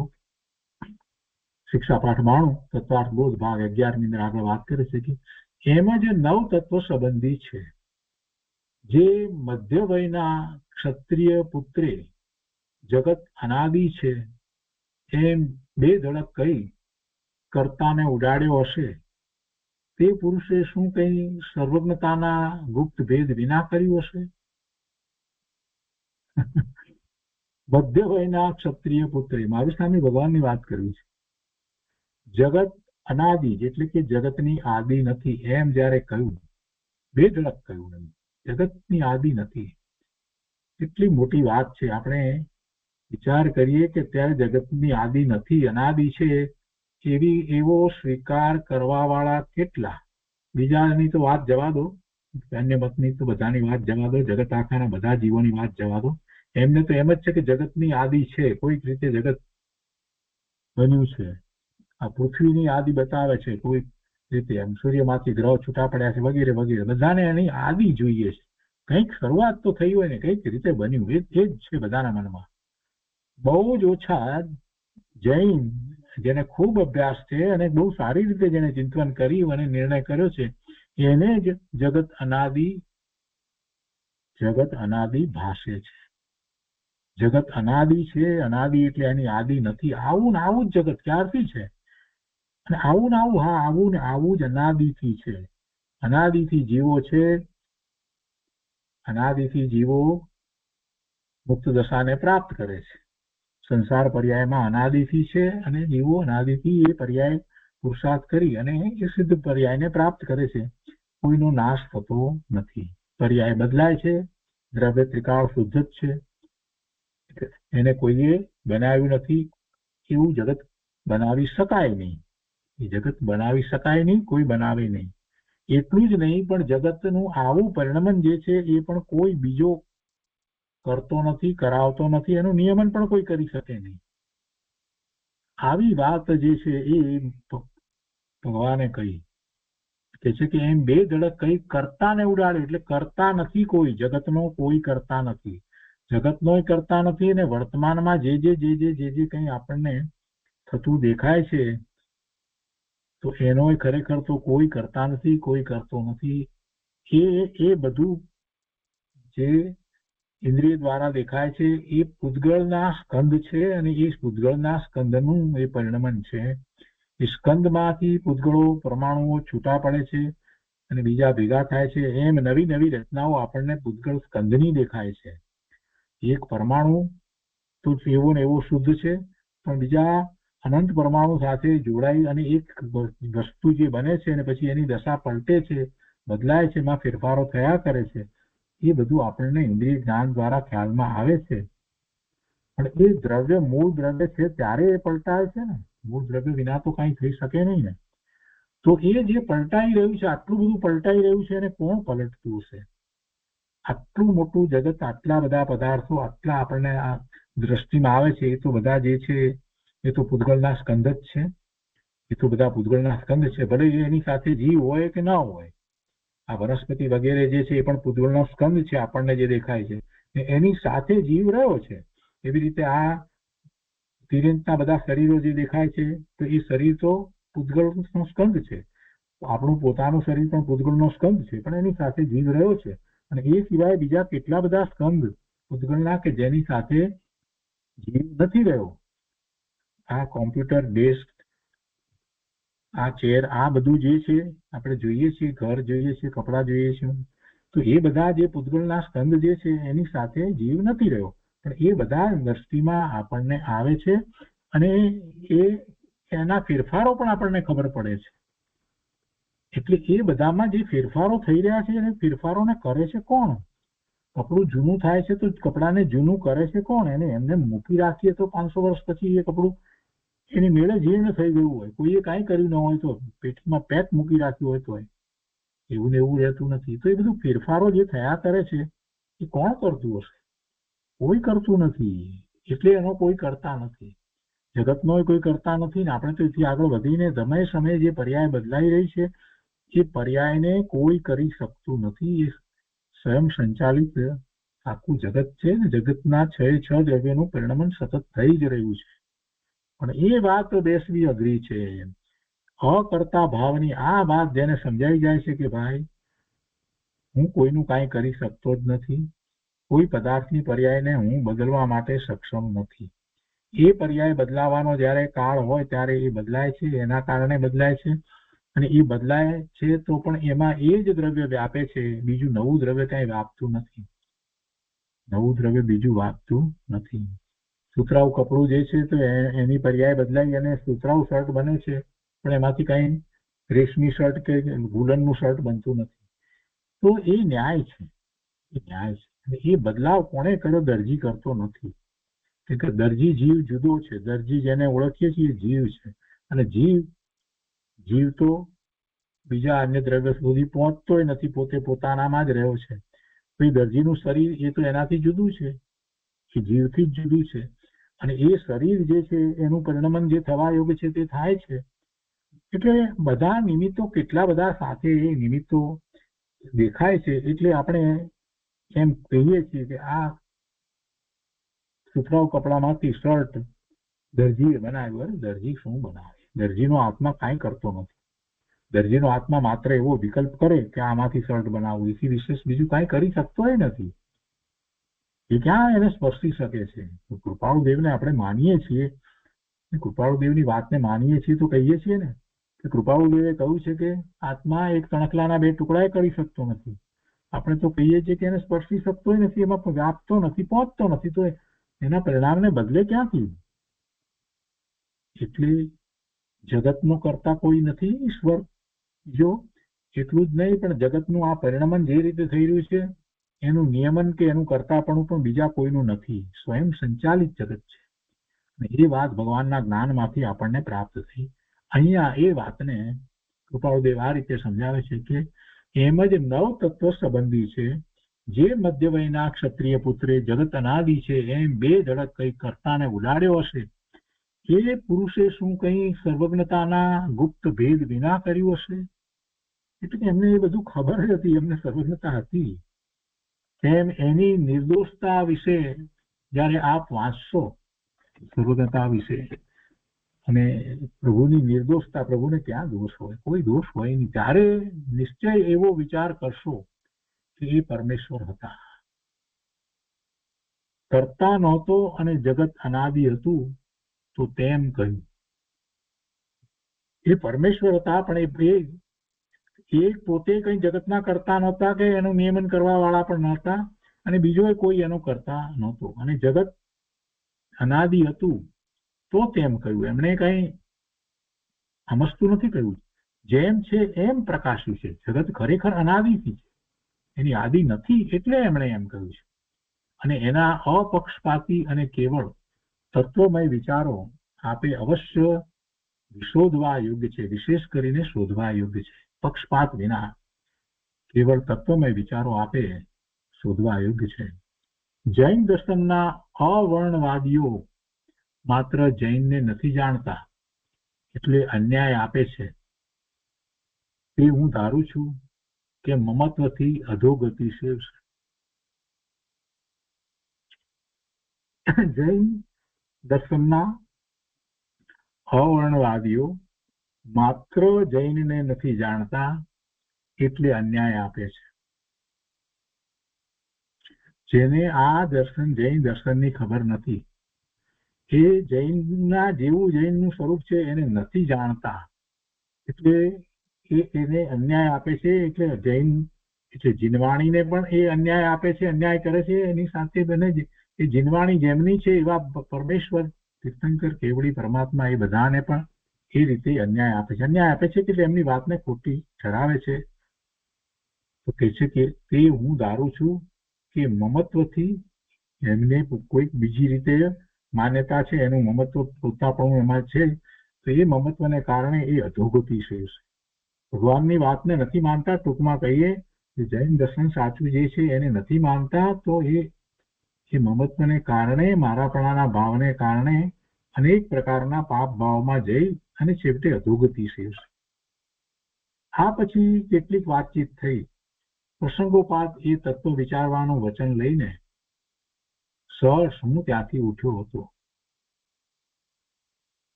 શિક્ષા પાઠ 92 તત્વાર્થ બોધ ભાગ 11 ની અંદર આગળ વાત કરે છે કે એમાં જે 9 તત્વ સંબંધી છે, જે મધ્ય વયના ક્ષત્રિય પુત્રે જગત અનાદિ છે એમ બે ધડક કહી કર્તાને ઉડાડ્યો હશે, તે પુરુષે શું કઈ સર્વજ્ઞતાના ગુપ્ત ભેદ વિના કર્યું હશે? મધ્ય વયના ક્ષત્રિય પુત્રે, મારી સામે ભગવાનની વાત કરવી છે. જગત અનાદિ એટલે કે જગતની આદિ નથી એમ જયારે કહ્યું, બે ધડક કહ્યું એમ, જગતની આદિ નથી, કેટલી મોટી વાત છે. આપણે વિચાર કરીએ કે ત્યારે જગતની આદિ નથી, અનાદિ છે, એવો સ્વીકાર કરવા વાળા કેટલા? બીજાની તો વાત જવા દો, અન્ય મતની તો બધાની વાત જવા દો, જગત આખાના બધા જીવોની વાત જવા દો. એમને તો એમ જ છે કે જગતની આદિ છે, કોઈક રીતે જગત બન્યું છે. આ પૃથ્વીની આદિ બતાવે છે, કોઈક રીતે એમ સૂર્યમાંથી ગ્રહ છૂટા પડ્યા છે વગેરે વગેરે. બધાને એની આદિ જોઈએ છે, કંઈક શરૂઆત તો થઈ હોય ને, કંઈક રીતે બન્યું, એ જ છે બધાના મનમાં. બહુ જ ઓછા જૈન જેને ખૂબ અભ્યાસ છે અને બહુ સારી રીતે જેને ચિંતન કર્યું અને નિર્ણય કર્યો છે, એને જ જગત અનાદિ ભાષે છે. જગત અનાદિ છે, અનાદિ એટલે એની આદિ નથી. આવું ને આવું જ જગત ક્યારથી છે, અને આવું ને આવું, હા આવું ને આવું જ અનાદિથી છે. અનાદિથી જીવો છે, અનાદિથી જીવો મુક્ત દશાને પ્રાપ્ત કરે છે. સંસાર પર્યાયમાં અનાદિથી છે અને જીવો અનાદિથી એ પર્યાય પુરુષાર્થ કરી અને એ સિદ્ધ પર્યાયને પ્રાપ્ત કરે છે. કોઈનો નાશ થતો નથી, પર્યાય બદલાય છે. દ્રવ્ય ત્રિકાળ શુદ્ધ જ છે, એને કોઈએ બનાવ્યું નથી. એવું જગત બનાવી શકાય નહીં, એ જગત બનાવી શકાય નહીં, કોઈ બનાવે નહીં. એટલું જ નહીં, પણ જગતનું આવું પરિણમન જે છે એ પણ કોઈ બીજો કરતો નથી, કરાવતો નથી, એનું નિયમન પણ કોઈ કરી શકે નહીં. આવી વાત જે છે એ ભગવાને કહી કે છે કે એમ બે ધડક કઈ કર્તાને ઉડાડે, એટલે કરતા નથી કોઈ, જગતનો કોઈ કરતા નથી, જગતનોય કરતા નથી. અને વર્તમાનમાં જે કંઈ આપણને થતું દેખાય છે તો એનોય ખરેખર તો કોઈ કરતા નથી, કોઈ કરતો નથી. એ બધું જે ઇન્દ્રિય દ્વારા દેખાય છે એ પૂતગળના સ્કંદ છે, અને એ પૂતગળના સ્કંદનું એ પરિણમન છે. એ સ્કંદમાંથી પૂતગળો પરમાણુઓ છૂટા પડે છે અને બીજા ભેગા થાય છે. એમ નવી નવી રચનાઓ આપણને પૂતગળ સ્કંદની દેખાય છે. એક પરમાણુ તો એવો ને એવો શુદ્ધ છે, પણ બીજા અનંત પરમાણુ સાથે જોડાઈ અને એક વસ્તુ જે બને છે અને પછી એની દશા પલટે છે, બદલાય છે, એમાં ફેરફારો થયા કરે છે. એ બધું આપણને ઇન્દ્રિય જ્ઞાન દ્વારા ખ્યાલમાં આવે છે. પણ એ દ્રવ્ય મૂળ દ્રવ્ય છે ત્યારે એ પલટાય છે ને, મૂળ દ્રવ્ય વિના તો કઈ થઈ શકે નહીં ને. તો એ જે પલટાઈ રહ્યું છે, આટલું બધું પલટાઈ રહ્યું છે, એને કોણ પલટતું હશે? આટલું મોટું જગત, આટલા બધા પદાર્થો, આટલા આપણને આ દ્રષ્ટિમાં આવે છે, એ તો બધા જે છે એ તો પૂતગળના સ્કંદ જ છે. એ તો બધા પૂતગળના સ્કંદ છે, ભલે એની સાથે જીવ હોય કે ના હોય. આ વનસ્પતિ વગેરે જે છે એ પણ પૂતગળનો સ્કંદ છે, આપણને જે દેખાય છે એની સાથે જીવ રહ્યો છે. એવી રીતે આ તિર્યંતના બધા શરીરો જે દેખાય છે તો એ શરીર તો પૂતગળનો સ્કંદ છે. આપણું પોતાનું શરીર પણ પૂતગળનો સ્કંદ છે, પણ એની સાથે જીવ રહ્યો છે. અને એ સિવાય બીજા કેટલા બધા સ્કંદ પૂતગળના કે જેની સાથે જીવ નથી રહ્યો. આ કોમ્પ્યુટર ડેસ્ક, આ ચેર, આ બધું જે છે આપણે જોઈએ છીએ, ઘર જોઈએ છીએ, કપડા જોઈએ છીએ, તો એ બધા જે પૂતગળના સ્કંદ જે છે એની સાથે જીવ નથી રહ્યો, પણ એ બધા દ્રષ્ટિમાં આપણને આવે છે અને એના ફેરફારો પણ આપણને ખબર પડે છે. એટલે એ બધામાં જે ફેરફારો થઈ રહ્યા છે એને ફેરફારોને કરે છે કોણ? કપડું જૂનું થાય છે તો કપડાને જૂનું કરે છે કોણ? એને એમને મૂકી રાખીએ તો 500 વર્ષ પછી એ કપડું એની મેળે જીર્ણ થઈ ગયું હોય, કોઈએ કાંઈ કર્યું ન હોય તો, પેટમાં પેક મૂકી રાખ્યું હોય તો એવું ને એવું રહેતું નથી. તો એ બધું ફેરફારો જે થયા કરે છે એ કોણ કરતું હશે? કોઈ કરતું નથી. એટલે એનો કોઈ કરતા નથી, જગતનો કોઈ કરતા નથી. ને આપણે તો એથી આગળ વધીને સમયે જે પર્યાય બદલાઈ રહી છે એ પર્યાયને કોઈ કરી શકતું નથી. એ સ્વયં સંચાલિત આખું જગત છે ને, જગતના 6 દ્રવ્યનું પરિણમન સતત થઈ જ રહ્યું છે. પણ એ વાત બેસવી અઘરી છે. અકર્તા ભાવની આ વાત જેને સમજાઈ જાય છે કે ભાઈ હું કોઈનું કાંઈ કરી શકતો જ નથી, કોઈ પદાર્થની પર્યાયને હું બદલવા માટે સક્ષમ નથી, એ પર્યાય બદલાવાનો જ્યારે કાળ હોય ત્યારે એ બદલાય છે, એના કારણે બદલાય છે. અને એ બદલાય છે તો પણ એમાં એ જ દ્રવ્ય વ્યાપે છે, બીજું નવું દ્રવ્ય કઈ વ્યાપતું નથી. નવું દ્રવ્ય બીજું વ્યાપતું નથી. સુતરાઉ કપડું જે છે તો એની પર્યાય બદલાઈ અને સુતરાઉ શર્ટ બને છે, પણ એમાંથી કઈ રેશમી શર્ટ કે વુલનનું શર્ટ બનતું નથી. તો એ ન્યાય છે, એ ન્યાય છે. અને એ બદલાવ કોણે કર્યો? દરજી કરતો નથી. કે દરજી જીવ જુદો છે. દરજી જેને ઓળખીએ છીએ જીવ છે, અને જીવ તો બીજા અન્ય દ્રવ્ય સુધી પહોંચતોય નથી, પોતે પોતાનામાં જ રહ્યો છે. તો એ દરજીનું શરીર એ તો એનાથી જુદું છે, એ જીવથી જ જુદું છે. અને એ શરીર જે છે એનું પરિણમન જે થવા યોગ્ય છે તે થાય છે. એટલે બધા નિમિત્તો કેટલા બધા સાથે એ નિમિત્તો દેખાય છે. એટલે આપણે એમ કહીએ છીએ કે આ સુતરાઉ કપડામાંથી શર્ટ દરજીએ બનાવ્યું. દરજી શું બનાવે? દરજીનો આત્મા કાંઈ કરતો નથી. દરજીનો આત્મા માત્ર એવો વિકલ્પ કરે કે આમાંથી શર્ટ બનાવવું, એથી વિશેષ બીજું કાંઈ કરી શકતો નથી. એ ક્યાં એને સ્પર્શી શકે છે? કૃપાળુદેવને આપણે માનીએ છીએ, કૃપાળુદેવની વાતને માનીએ છીએ તો કહીએ છીએ ને કે કૃપાળુદેવે કહ્યું છે કે આત્મા એક તણખલાના 2 ટુકડા કરી શકતો નથી. આપણે તો કહીએ છીએ કે એને સ્પર્શી શકતો નથી, એમાં વ્યાપતો નથી, પહોંચતો નથી. તો એના પરિણામને બદલે ક્યાંથી? એટલે જગતનો કરતા કોઈ નથી ઈશ્વર. જો એટલું જ નહીં, પણ જગતનું આ પરિણમન જે રીતે થઈ રહ્યું છે એનું નિયમન કે એનું કરતાપણું પણ બીજા કોઈનું નથી, સ્વયં સંચાલિત જગત છે. એ વાત ભગવાનના જ્ઞાનમાંથી આપણને પ્રાપ્ત થઈ. અહીંયા એ વાતને કૃપાળુદેવ આ રીતે સમજાવે છે કે એમ જ 9 તત્વ સંબંધી છે. જે મધ્ય વયના ક્ષત્રિય પુત્રે જગત અનાદિ છે એમ 2 ધડક કઈ કરતાને ઉડાડ્યો હશે, એ પુરુષે શું કઈ સર્વજ્ઞતાના ગુપ્ત ભેદ વિના કર્યું હશે? એટલે એમને એ બધું ખબર હતી, એમને સર્વજ્ઞતા હતી. એમ એની નિર્દોષતા વિશે જ્યારે આપ વાંચશો, સર્વજ્ઞતા વિશે, અને પ્રભુની નિર્દોષતા, પ્રભુને ક્યાં દોષ હોય? કોઈ દોષ હોય નહીં. ત્યારે નિશ્ચય એવો વિચાર કરશો કે એ પરમેશ્વર હતા, કરતા નહોતો અને જગત અનાદિ હતું તો તેમ કહ્યું. એ પરમેશ્વર હતા, પણ એ પોતે કઈ જગતના કરતા નહોતા કે એનું નિયમન કરવા વાળા પણ નહોતા, અને બીજો કોઈ એનો કરતા નહોતો, અને જગત અનાદિ હતું તો તેમ કહ્યું. એમણે કઈ સમજતું નથી કહ્યું. જેમ છે એમ પ્રકાશ્યું છે. જગત ખરેખર અનાદિથી છે, એની આદિ નથી, એટલે એમણે એમ કહ્યું છે. અને એના અપક્ષપાતી અને કેવળ તત્વમય વિચારો આપે અવશ્ય શોધવા યોગ્ય છે, વિશેષ કરીને શોધવા યોગ્ય છે. પક્ષપાત વિના કેવળ તત્વમય વિચારો આપે શોધવા યોગ્ય છે. જૈન દર્શનના અવર્ણવાદીઓ માત્ર જૈનને નથી જાણતા એટલે અન્યાય આપે છે. તે હું ધારું છું કે મમત્વથી અધોગતિ સેવશે. જૈન દર્શનના અવર્ણવાદીઓ માત્ર જૈનને નથી જાણતા એટલે અન્યાય આપે છે. જેને આ દર્શન જૈન દર્શનની ખબર નથી, એ જૈનના જેવું જૈનનું સ્વરૂપ છે એને નથી જાણતા, એટલે એને અન્યાય આપે છે. એટલે જૈન એટલે જીનવાણીને પણ એ અન્યાય આપે છે, અન્યાય કરે છે. એની સાથે બને એ જીનવાણી જેમની છે એવા પરમેશ્વર, તીર્થંકર, કેવડી, પરમાત્મા એ બધાને પણ એ રીતે અન્યાય આપે છે. અન્યાય આપે છે એટલે એમની વાતને ખોટી ઠરાવે છે. તો કહે છે કે તે હું ધારું છું કે મમત્વથી એમને કોઈક બીજી રીતે માન્યતા છે, એનું મમત્વ પોતાપણું એમાં છે, તો એ મમત્વને કારણે એ અધોગતિ છે. ભગવાનની વાતને નથી માનતા. ટૂંકમાં કહીએ કે જૈન દર્શન સાચું જે છે એને નથી માનતા, તો એ મમત્વને કારણે, મારાપણાના ભાવને કારણે અનેક પ્રકારના પાપ ભાવમાં જઈ અને છેવટે અધોગતિ છે. આ પછી કેટલીક વાતચીત થઈ. પ્રસંગોપાત એ તત્વ વિચારવાનું વચન લઈને સહર્ષ હું ત્યાંથી ઉઠ્યો હતો.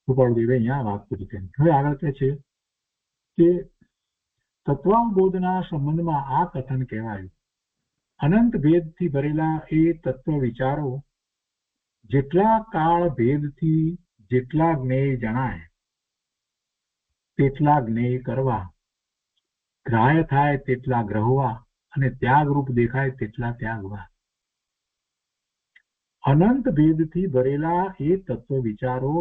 કૃપાળુદેવે અહીંયા વાત કરી છે. હવે આગળ કહે છે કે તત્વાવબોધના સંબંધમાં આ કથન કહેવાયું. અનંત ભેદથી ભરેલા એ તત્વ વિચારો જેટલા કાળ ભેદથી જેટલા જ્ઞેય જણાય તેટલા જ્ઞેય કરવા, ગ્રાહ્ય થાય તેટલા ગ્રહવા અને ત્યાગરૂપ દેખાય તેટલા ત્યાગવા. અનંત ભેદથી ભરેલા એ તત્વ વિચારો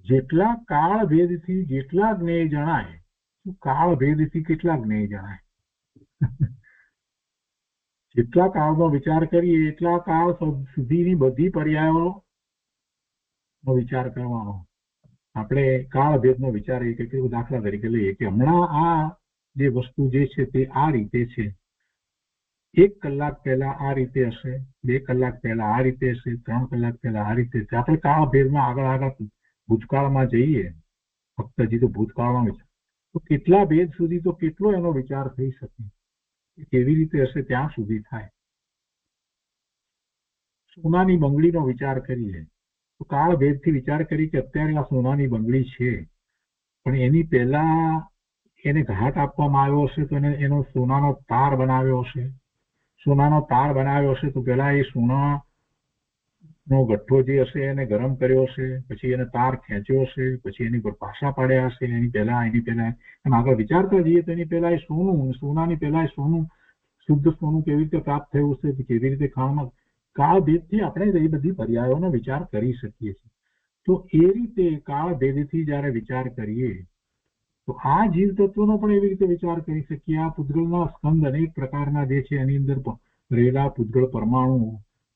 જેટલા કાળ ભેદથી જેટલા જ્ઞેય જણાય. કાળ ભેદથી કેટલા જ્ઞેય જણાય? જેટલા કાળનો વિચાર કરીએ એટલા કાળ સુધીની બધી પર્યાયો નો વિચાર કરવાનો. આપણે કાળ ભેદનો વિચાર કે દાખલા તરીકે લઈએ કે હમણાં આ જે વસ્તુ જે છે તે આ રીતે છે, 1 કલાક પહેલા આ રીતે હશે, 2 કલાક પહેલા આ રીતે હશે, 3 કલાક પહેલા આ રીતે હશે. આપણે કાળ ભેદમાં આગળ ભૂતકાળમાં જઈએ, ફક્ત હજી તો ભૂતકાળમાં વિચાર તો કેટલા ભેદ સુધી તો કેટલો એનો વિચાર થઈ શકે, કેવી રીતે હશે ત્યાં સુધી થાય. સોનાની બંગડીનો વિચાર કરીએ તો કાળ ભેદથી વિચાર કરી કે અત્યારે આ સોનાની બંગડી છે, પણ એની પહેલા એને ઘાટ આપવામાં આવ્યો હશે તો એનો સોનાનો તાર બનાવ્યો હશે. સોનાનો તાર બનાવ્યો હશે તો પેલા એ સોનાનો ગઠ્ઠો જે હશે એને ગરમ કર્યો હશે, પછી એને તાર ખેંચ્યો હશે, પછી એની પર પાસા પાડ્યા હશે. એની પહેલા એમ આગળ વિચારતા જઈએ તો એની પહેલા એ સોનાની પહેલા એ સોનું, શુદ્ધ સોનું કેવી રીતે પ્રાપ્ત થયું હશે, કેવી રીતે ખાવામાં. કાળ ભેદથી આપણે એ બધી પર્યાયોનો વિચાર કરી શકીએ છીએ. તો એ રીતે કાળ ભેદથી જયારે વિચાર કરીએ તો આ જીવ તત્વનો પણ એવી રીતે વિચાર કરી શકીએ. આ પૂતગળના સ્કંદ અનેક પ્રકારના જે છે એની અંદર રહેલા પૂતગળ પરમાણુ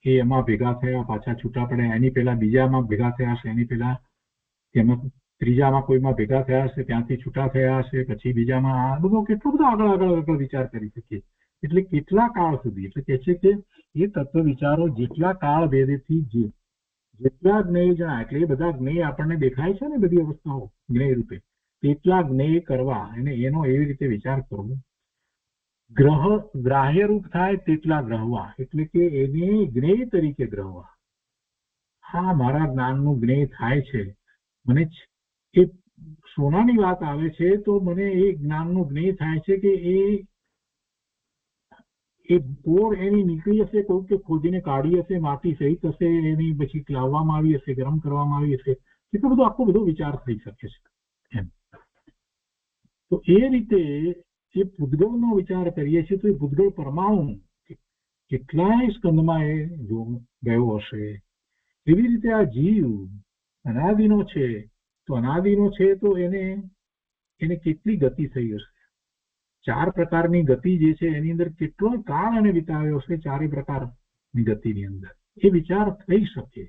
એ એમાં ભેગા થયા, પાછા છૂટા પડ્યા, એની પહેલા બીજામાં ભેગા થયા હશે, એની પહેલા એમાં ત્રીજામાં કોઈમાં ભેગા થયા હશે, ત્યાંથી છૂટા થયા હશે, પછી બીજામાં. આ બધો કેટલો બધો આગળ વિચાર કરી શકીએ. એટલે કેટલા કાળ સુધી, એટલે કે છે કે એ તત્વ વિચારો જેટલા કાળ ભેદથી જેટલા જ્ઞેય જણાય, એટલે એ બધા જ્ઞેય આપણને દેખાય છે ને બધી અવસ્થાઓ જ્ઞેય રૂપે, તેટલા જ્ઞેય કરવા અને એનો એવી રીતે વિચાર કરવો. ગ્રાહ્ય રૂપ થાય તેટલા ગ્રહવા, એટલે કે એને જ્ઞેય તરીકે ગ્રહવા. હા, મારા જ્ઞાનનું જ્ઞેય થાય છે, મને એ સોનાની વાત આવે છે તો મને એ જ્ઞાનનું જ્ઞેય થાય છે કે એ પોર એની નીકળી હશે, કોઈ કે ખોદીને કાઢી હશે, માટી સહિત હશે, એની પછી લાવવામાં આવી હશે, ગરમ કરવામાં આવી હશે. એટલો બધો આખો બધો વિચાર થઈ શકે છે એમ. તો એ રીતે એ પૂતગળનો વિચાર કરીએ છીએ તો એ પૂતગળ પરમાણુ કેટલાય સ્કંદમાં એ ગયો હશે. એવી રીતે આ જીવ અનાદિનો છે, તો અનાદિનો છે તો એને કેટલી ગતિ થઈ હશે. 4 પ્રકારની ગતિ જે છે એની અંદર કેટલો કાળ એને વિતાવ્યો હશે. 4 પ્રકારની ગતિની અંદર એ વિચાર થઈ શકે.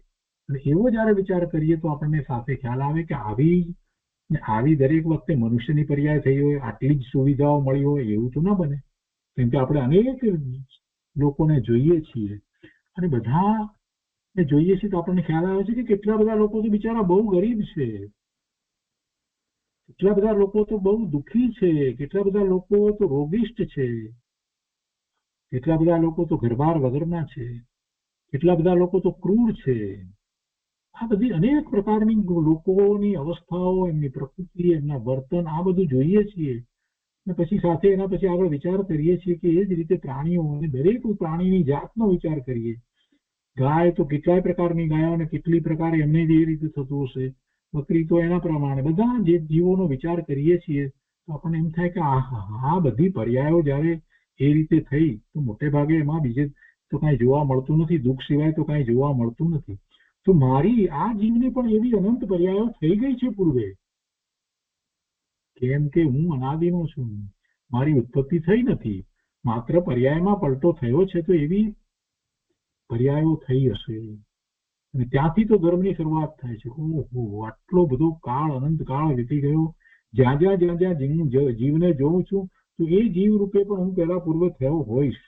અને એવો જયારે વિચાર કરીએ તો આપણને સાથે ખ્યાલ આવે કે આવી દરેક વખતે મનુષ્યની પર્યાય થઈ હોય, આટલી જ સુવિધાઓ મળી હોય એવું તો ના બને. કેમ કે આપણે અનેક લોકોને જોઈએ છીએ અને બધાને જોઈએ છીએ તો આપણને ખ્યાલ આવે છે કે કેટલા બધા લોકો તો બિચારા બહુ ગરીબ છે, કેટલા બધા લોકો તો બહુ દુઃખી છે, કેટલા બધા લોકો તો રોગિષ્ટ છે, કેટલા બધા લોકો તો ઘરબાર વગરના છે, કેટલા બધા લોકો તો ક્રૂર છે. આ બધી અનેક પ્રકારની લોકોની અવસ્થાઓ, એમની પ્રકૃતિ, એમના વર્તન, આ બધું જોઈએ છીએ અને પછી સાથે એના પછી આગળ વિચાર કરીએ છીએ કે એ જ રીતે પ્રાણીઓ અને દરેક પ્રાણીની જાતનો વિચાર કરીએ. ગાય તો કેટલાય પ્રકારની ગાયો અને કેટલી પ્રકાર એમને જે રીતે થતું હશે, બકરી તો એના પ્રમાણે બધા જે જીવોનો વિચાર કરીએ છીએ તો આપણને એમ થાય કે આ બધી પર્યાયો જયારે એ રીતે થઈ તો મોટે ભાગે એમાં બીજે તો કાંઈ જોવા મળતું નથી, દુઃખ સિવાય તો કાંઈ જોવા મળતું નથી. તો મારી આ જીવને પણ એવી અનંત પર્યાયો થઈ ગઈ છે પૂર્વે, કેમ કે હું અનાદિનો છું, મારી ઉત્પત્તિ થઈ નથી, માત્ર પર્યાયમાં પલટો થયો છે. તો એવી પર્યાયો થઈ હશે અને ત્યાંથી તો ધર્મની શરૂઆત થાય છે. ઓહો, આટલો બધો કાળ, અનંત કાળ વીતી ગયો. જ્યાં જ્યાં જીવને જોઉં છું તો એ જીવ રૂપે પણ હું પહેલા પૂર્વે થયો હોઈશ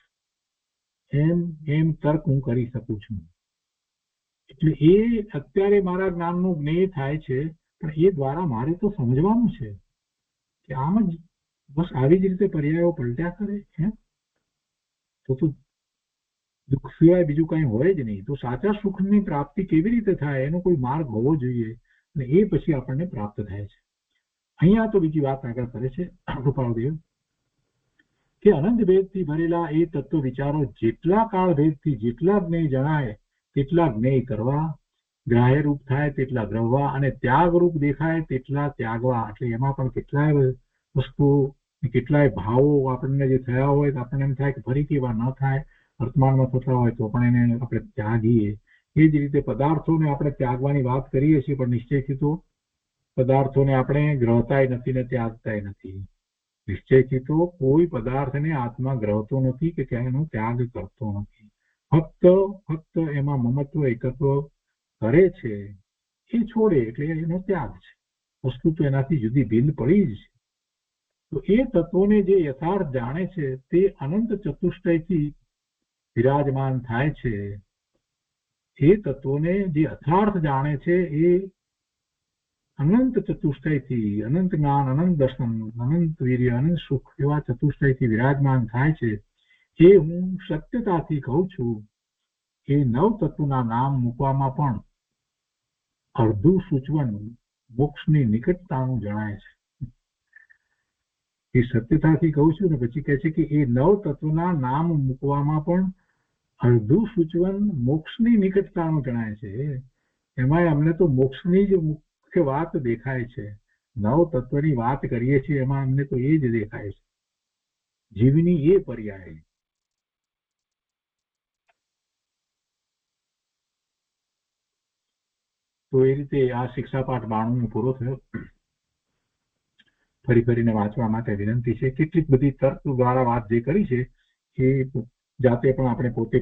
એમ તર્ક હું કરી શકું છું. એટલે એ અત્યારે મારા જ્ઞાનનું જ્ઞેય થાય છે, પણ એ દ્વારા મારે તો સમજવાનું છે કે આમ જ બસ આવી જ રીતે પર્યાયો પલટ્યા કરે. તો દુઃખ સિવાય બીજું કઈ હોય જ નહીં. તો સાચા સુખની પ્રાપ્તિ કેવી રીતે થાય એનો કોઈ માર્ગ હોવો જોઈએ અને એ પછી આપણને પ્રાપ્ત થાય છે. અહીંયા તો બીજી વાત આગળ કરે છે કૃપાળદેવ કે અનંત ભેદથી ભરેલા એ તત્વ વિચારો જેટલા કાળ ભેદથી જેટલા જ્ઞેય જણાય તેટલા જ્ઞેય કરવા, ગ્રાહ્ય રૂપ થાય તેટલા દ્રવવા, અને ત્યાગ રૂપ દેખાય તેટલા ત્યાગવા. એટલે એમાં પણ કેટલાય વસ્તુઓ, કેટલાય ભાવો આપણને જે થયા હોય તો આપણને એમ થાય કે ફરીથી એવા ન થાય, વર્તમાનમાં થતા હોય તો પણ એને આપણે ત્યાગીએ. એ જ રીતે પદાર્થોને આપણે ત્યાગવાની વાત કરીએ છીએ, પણ નિશ્ચયથી તો પદાર્થોને આપણે ગ્રહતાય નથી ને ત્યાગતાય નથી. નિશ્ચયથી તો કોઈ પદાર્થને આત્મા ગ્રહતો નથી કે એનો ત્યાગ કરતો નથી. ફક્ત એમાં મમત્વ એકત્વ કરે છે, એ છોડે એટલે એનો ત્યાગ છે. વસ્તુ તો એનાથી જુદી ભિન્ન પડી જ છે. તો એ તત્વોને જે યથાર્થ જાણે છે તે અનંત ચતુષ્ટયથી વિરાજમાન થાય છે. એ તત્વોને જે યથાર્થ જાણે છે એ અનંત ચતુષ્ટયથી, અનંત જ્ઞાન, અનંત દર્શન, અનંત વીર્ય, અનંત સુખ એવા ચતુષ્ટયથી વિરાજમાન થાય છે. એ હું સત્યતાથી કહું છું. એ નવ તત્વના નામ મૂકવામાં પણ અડધું સૂચવન મોક્ષની નિકટતાનું જણાય છે. એ સત્યતાથી કહું છું ને પછી કહે છે કે એ નવ તત્વના નામ મૂકવામાં પણ અડધું સૂચવન મોક્ષની નિકટતાનું જણાય છે. એમાં અમને તો મોક્ષની જ મુખ્ય વાત દેખાય છે. નવ તત્વની વાત કરીએ છીએ એમાં અમને તો એ જ દેખાય છે, જીવની એ પર્યાય. તો એ રીતે આ શિક્ષાપાઠ 92 પૂરો થયો. ફરી ફરીને વાંચવા માટે વિનંતી છે. કેટલીક બધી તર્ક દ્વારા વાત જે કરી છે એ જાતે પણ આપણે પોતે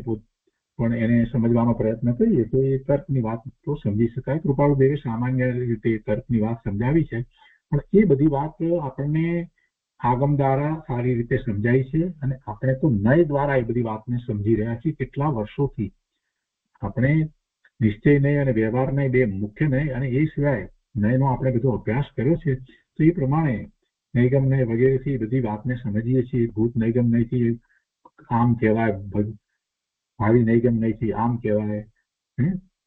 પણ એને સમજવાનો પ્રયત્ન કરીએ તો એ તર્કની વાત તો સમજી શકાય. કૃપાળુદેવે સામાન્ય રીતે તર્કની વાત સમજાવી છે, પણ એ બધી વાત આપણને આગમ દ્વારા સારી રીતે સમજાય છે, અને આપણે તો નય દ્વારા એ બધી વાતને સમજી રહ્યા છીએ કેટલા વર્ષોથી. આપણે નિશ્ચય નય અને વ્યવહાર નય બે મુખ્ય નય, અને એ સિવાય નયનો આપણે બધો અભ્યાસ કર્યો છે. તો એ પ્રમાણે નૈગમ નય વગેરેથી બધી વાતને સમજીએ છીએ. ભૂત નૈગમ નયથી આમ કહેવાય, ભાવિ નૈગમ નયથી આમ કહેવાય.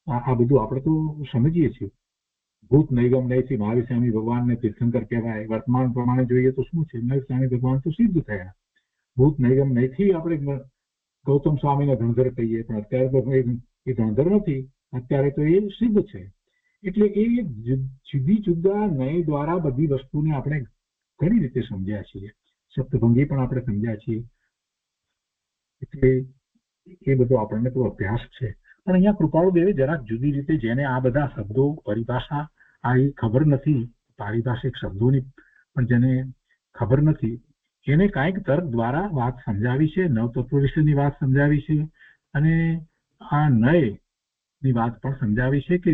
આ બધું આપણે તો સમજીએ છીએ. ભૂત નૈગમ નયથી મહાવીર સ્વામી ભગવાનને તીર્થંકર કહેવાય. વર્તમાન પ્રમાણે જોઈએ તો શું છે, મહાવીર સ્વામી ભગવાન તો સિદ્ધ થયા. ભૂત નૈગમ નયથી આપણે ગૌતમ સ્વામીને ધણધર કહીએ, પણ અત્યારે તો એ ધણધર નથી, અત્યારે તો એ સિદ્ધ છે. એટલે એ જુદી જુદા નય દ્વારા બધી વસ્તુને આપણે ઘણી રીતે સમજ્યા છીએ. સપ્તભંગી પણ આપણે સમજ્યા છીએ. એટલે એ બધો આપણને તો અભ્યાસ છે. પણ અહીંયા કૃપાળુદેવે જરાક જુદી રીતે, જેને આ બધા શબ્દો પરિભાષા આ એ ખબર નથી, પારિભાષિક શબ્દોની પણ જેને ખબર નથી, એને કાંઈક તર્ક દ્વારા વાત સમજાવી છે. નવતત્વ વિશેની વાત સમજાવી છે, અને આ નયની વાત પણ સમજાવી છે કે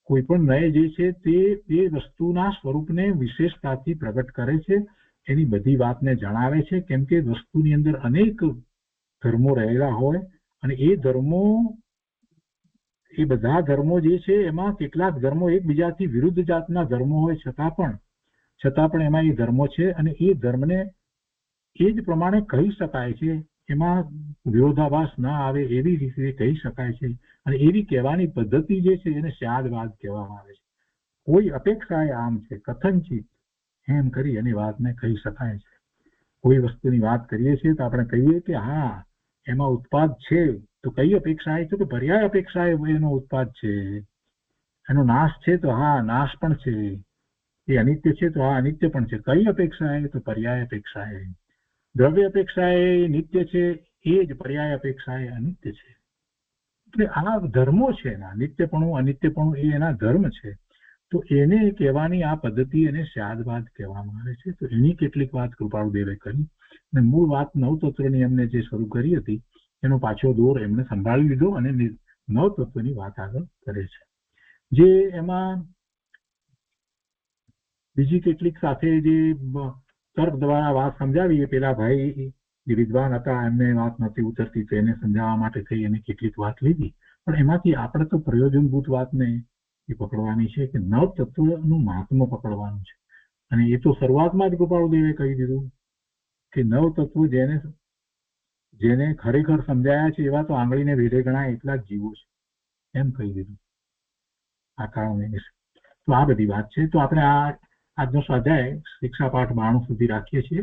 કોઈ પણ નય જે છે તે એ વસ્તુના સ્વરૂપને વિશેષતાથી પ્રગટ કરે છે. એની બધી વાતને જણાવે છે, કેમ કે વસ્તુની અંદર અનેક ધર્મો રહેલા હોય, અને એ ધર્મો, એ બધા ધર્મો જે છે એમાં કેટલાક ધર્મો એકબીજાથી વિરુદ્ધ જાતના ધર્મો હોય છતાં પણ એમાં એ ધર્મો છે, અને એ ધર્મને એ જ પ્રમાણે કહી શકાય છે. એમાં વિરોધાભાસ ના આવે એવી રીતે કહી શકાય છે. અને એવી કહેવાની પદ્ધતિ જે છે એને સ્યાદવાદ કહેવામાં આવે છે. કોઈ અપેક્ષાએ આમ છે, કથનચિત એમ કરી એની વાતને કહી શકાય છે. કોઈ વસ્તુની વાત કરીએ છીએ તો આપણે કહીએ કે હા એમાં ઉત્પાદ છે, તો કઈ અપેક્ષાએ છે? તો પર્યાય અપેક્ષાએ એનો ઉત્પાદ છે. એનો નાશ છે તો હા નાશ પણ છે. એ અનિત્ય છે તો હા અનિત્ય પણ છે. કઈ અપેક્ષાએ? તો પર્યાય અપેક્ષાએ. દ્રવ્ય અપેક્ષાએ નિત્ય છે, એ જ પર્યાય અપેક્ષાએ અનિત્ય છે. એટલે આ ધર્મો છે એના, નિત્યપણું અનિત્યપણું એ એના ધર્મ છે. તો એને કહેવાની આ પદ્ધતિ એને સ્યાદવાદ કહેવામાં આવે છે. તો એની કેટલીક વાત કૃપાળુદેવે કરી, અને મૂળ વાત નવતત્વની એમને જે શરૂ કરી હતી એનો પાછો દોર એમને સંભાળી લીધો, અને નવતત્વની વાત આગળ કરે છે. જે એમાં બીજી કેટલીક સાથે જે તર્ક દ્વારા વાત સમજાવી, એ પેલા ભાઈ જે વિદ્વાન હતા એમને વાત નથી ઉતરતી, તો એને સમજાવવા માટે થઈ એને કેટલીક વાત લીધી. પણ એમાંથી આપણે તો પ્રયોજનભૂત વાતને એ પકડવાની છે કે નવ તત્વનું મહાત્મ્ય પકડવાનું છે. અને એ તો શરૂઆતમાં જ ગોપાળદેવે કહી દીધું કે નવ તત્વ જેને ખરેખર સમજાયા છે એવા તો આંગળીને વેઢે ગણાય એટલા જ જીવો છે, એમ કહી દીધું આ કારણે. તો આ બધી વાત છે. તો આપણે આજનો સ્વાધ્યાય શિક્ષાપાઠ 92 સુધી રાખીએ છીએ.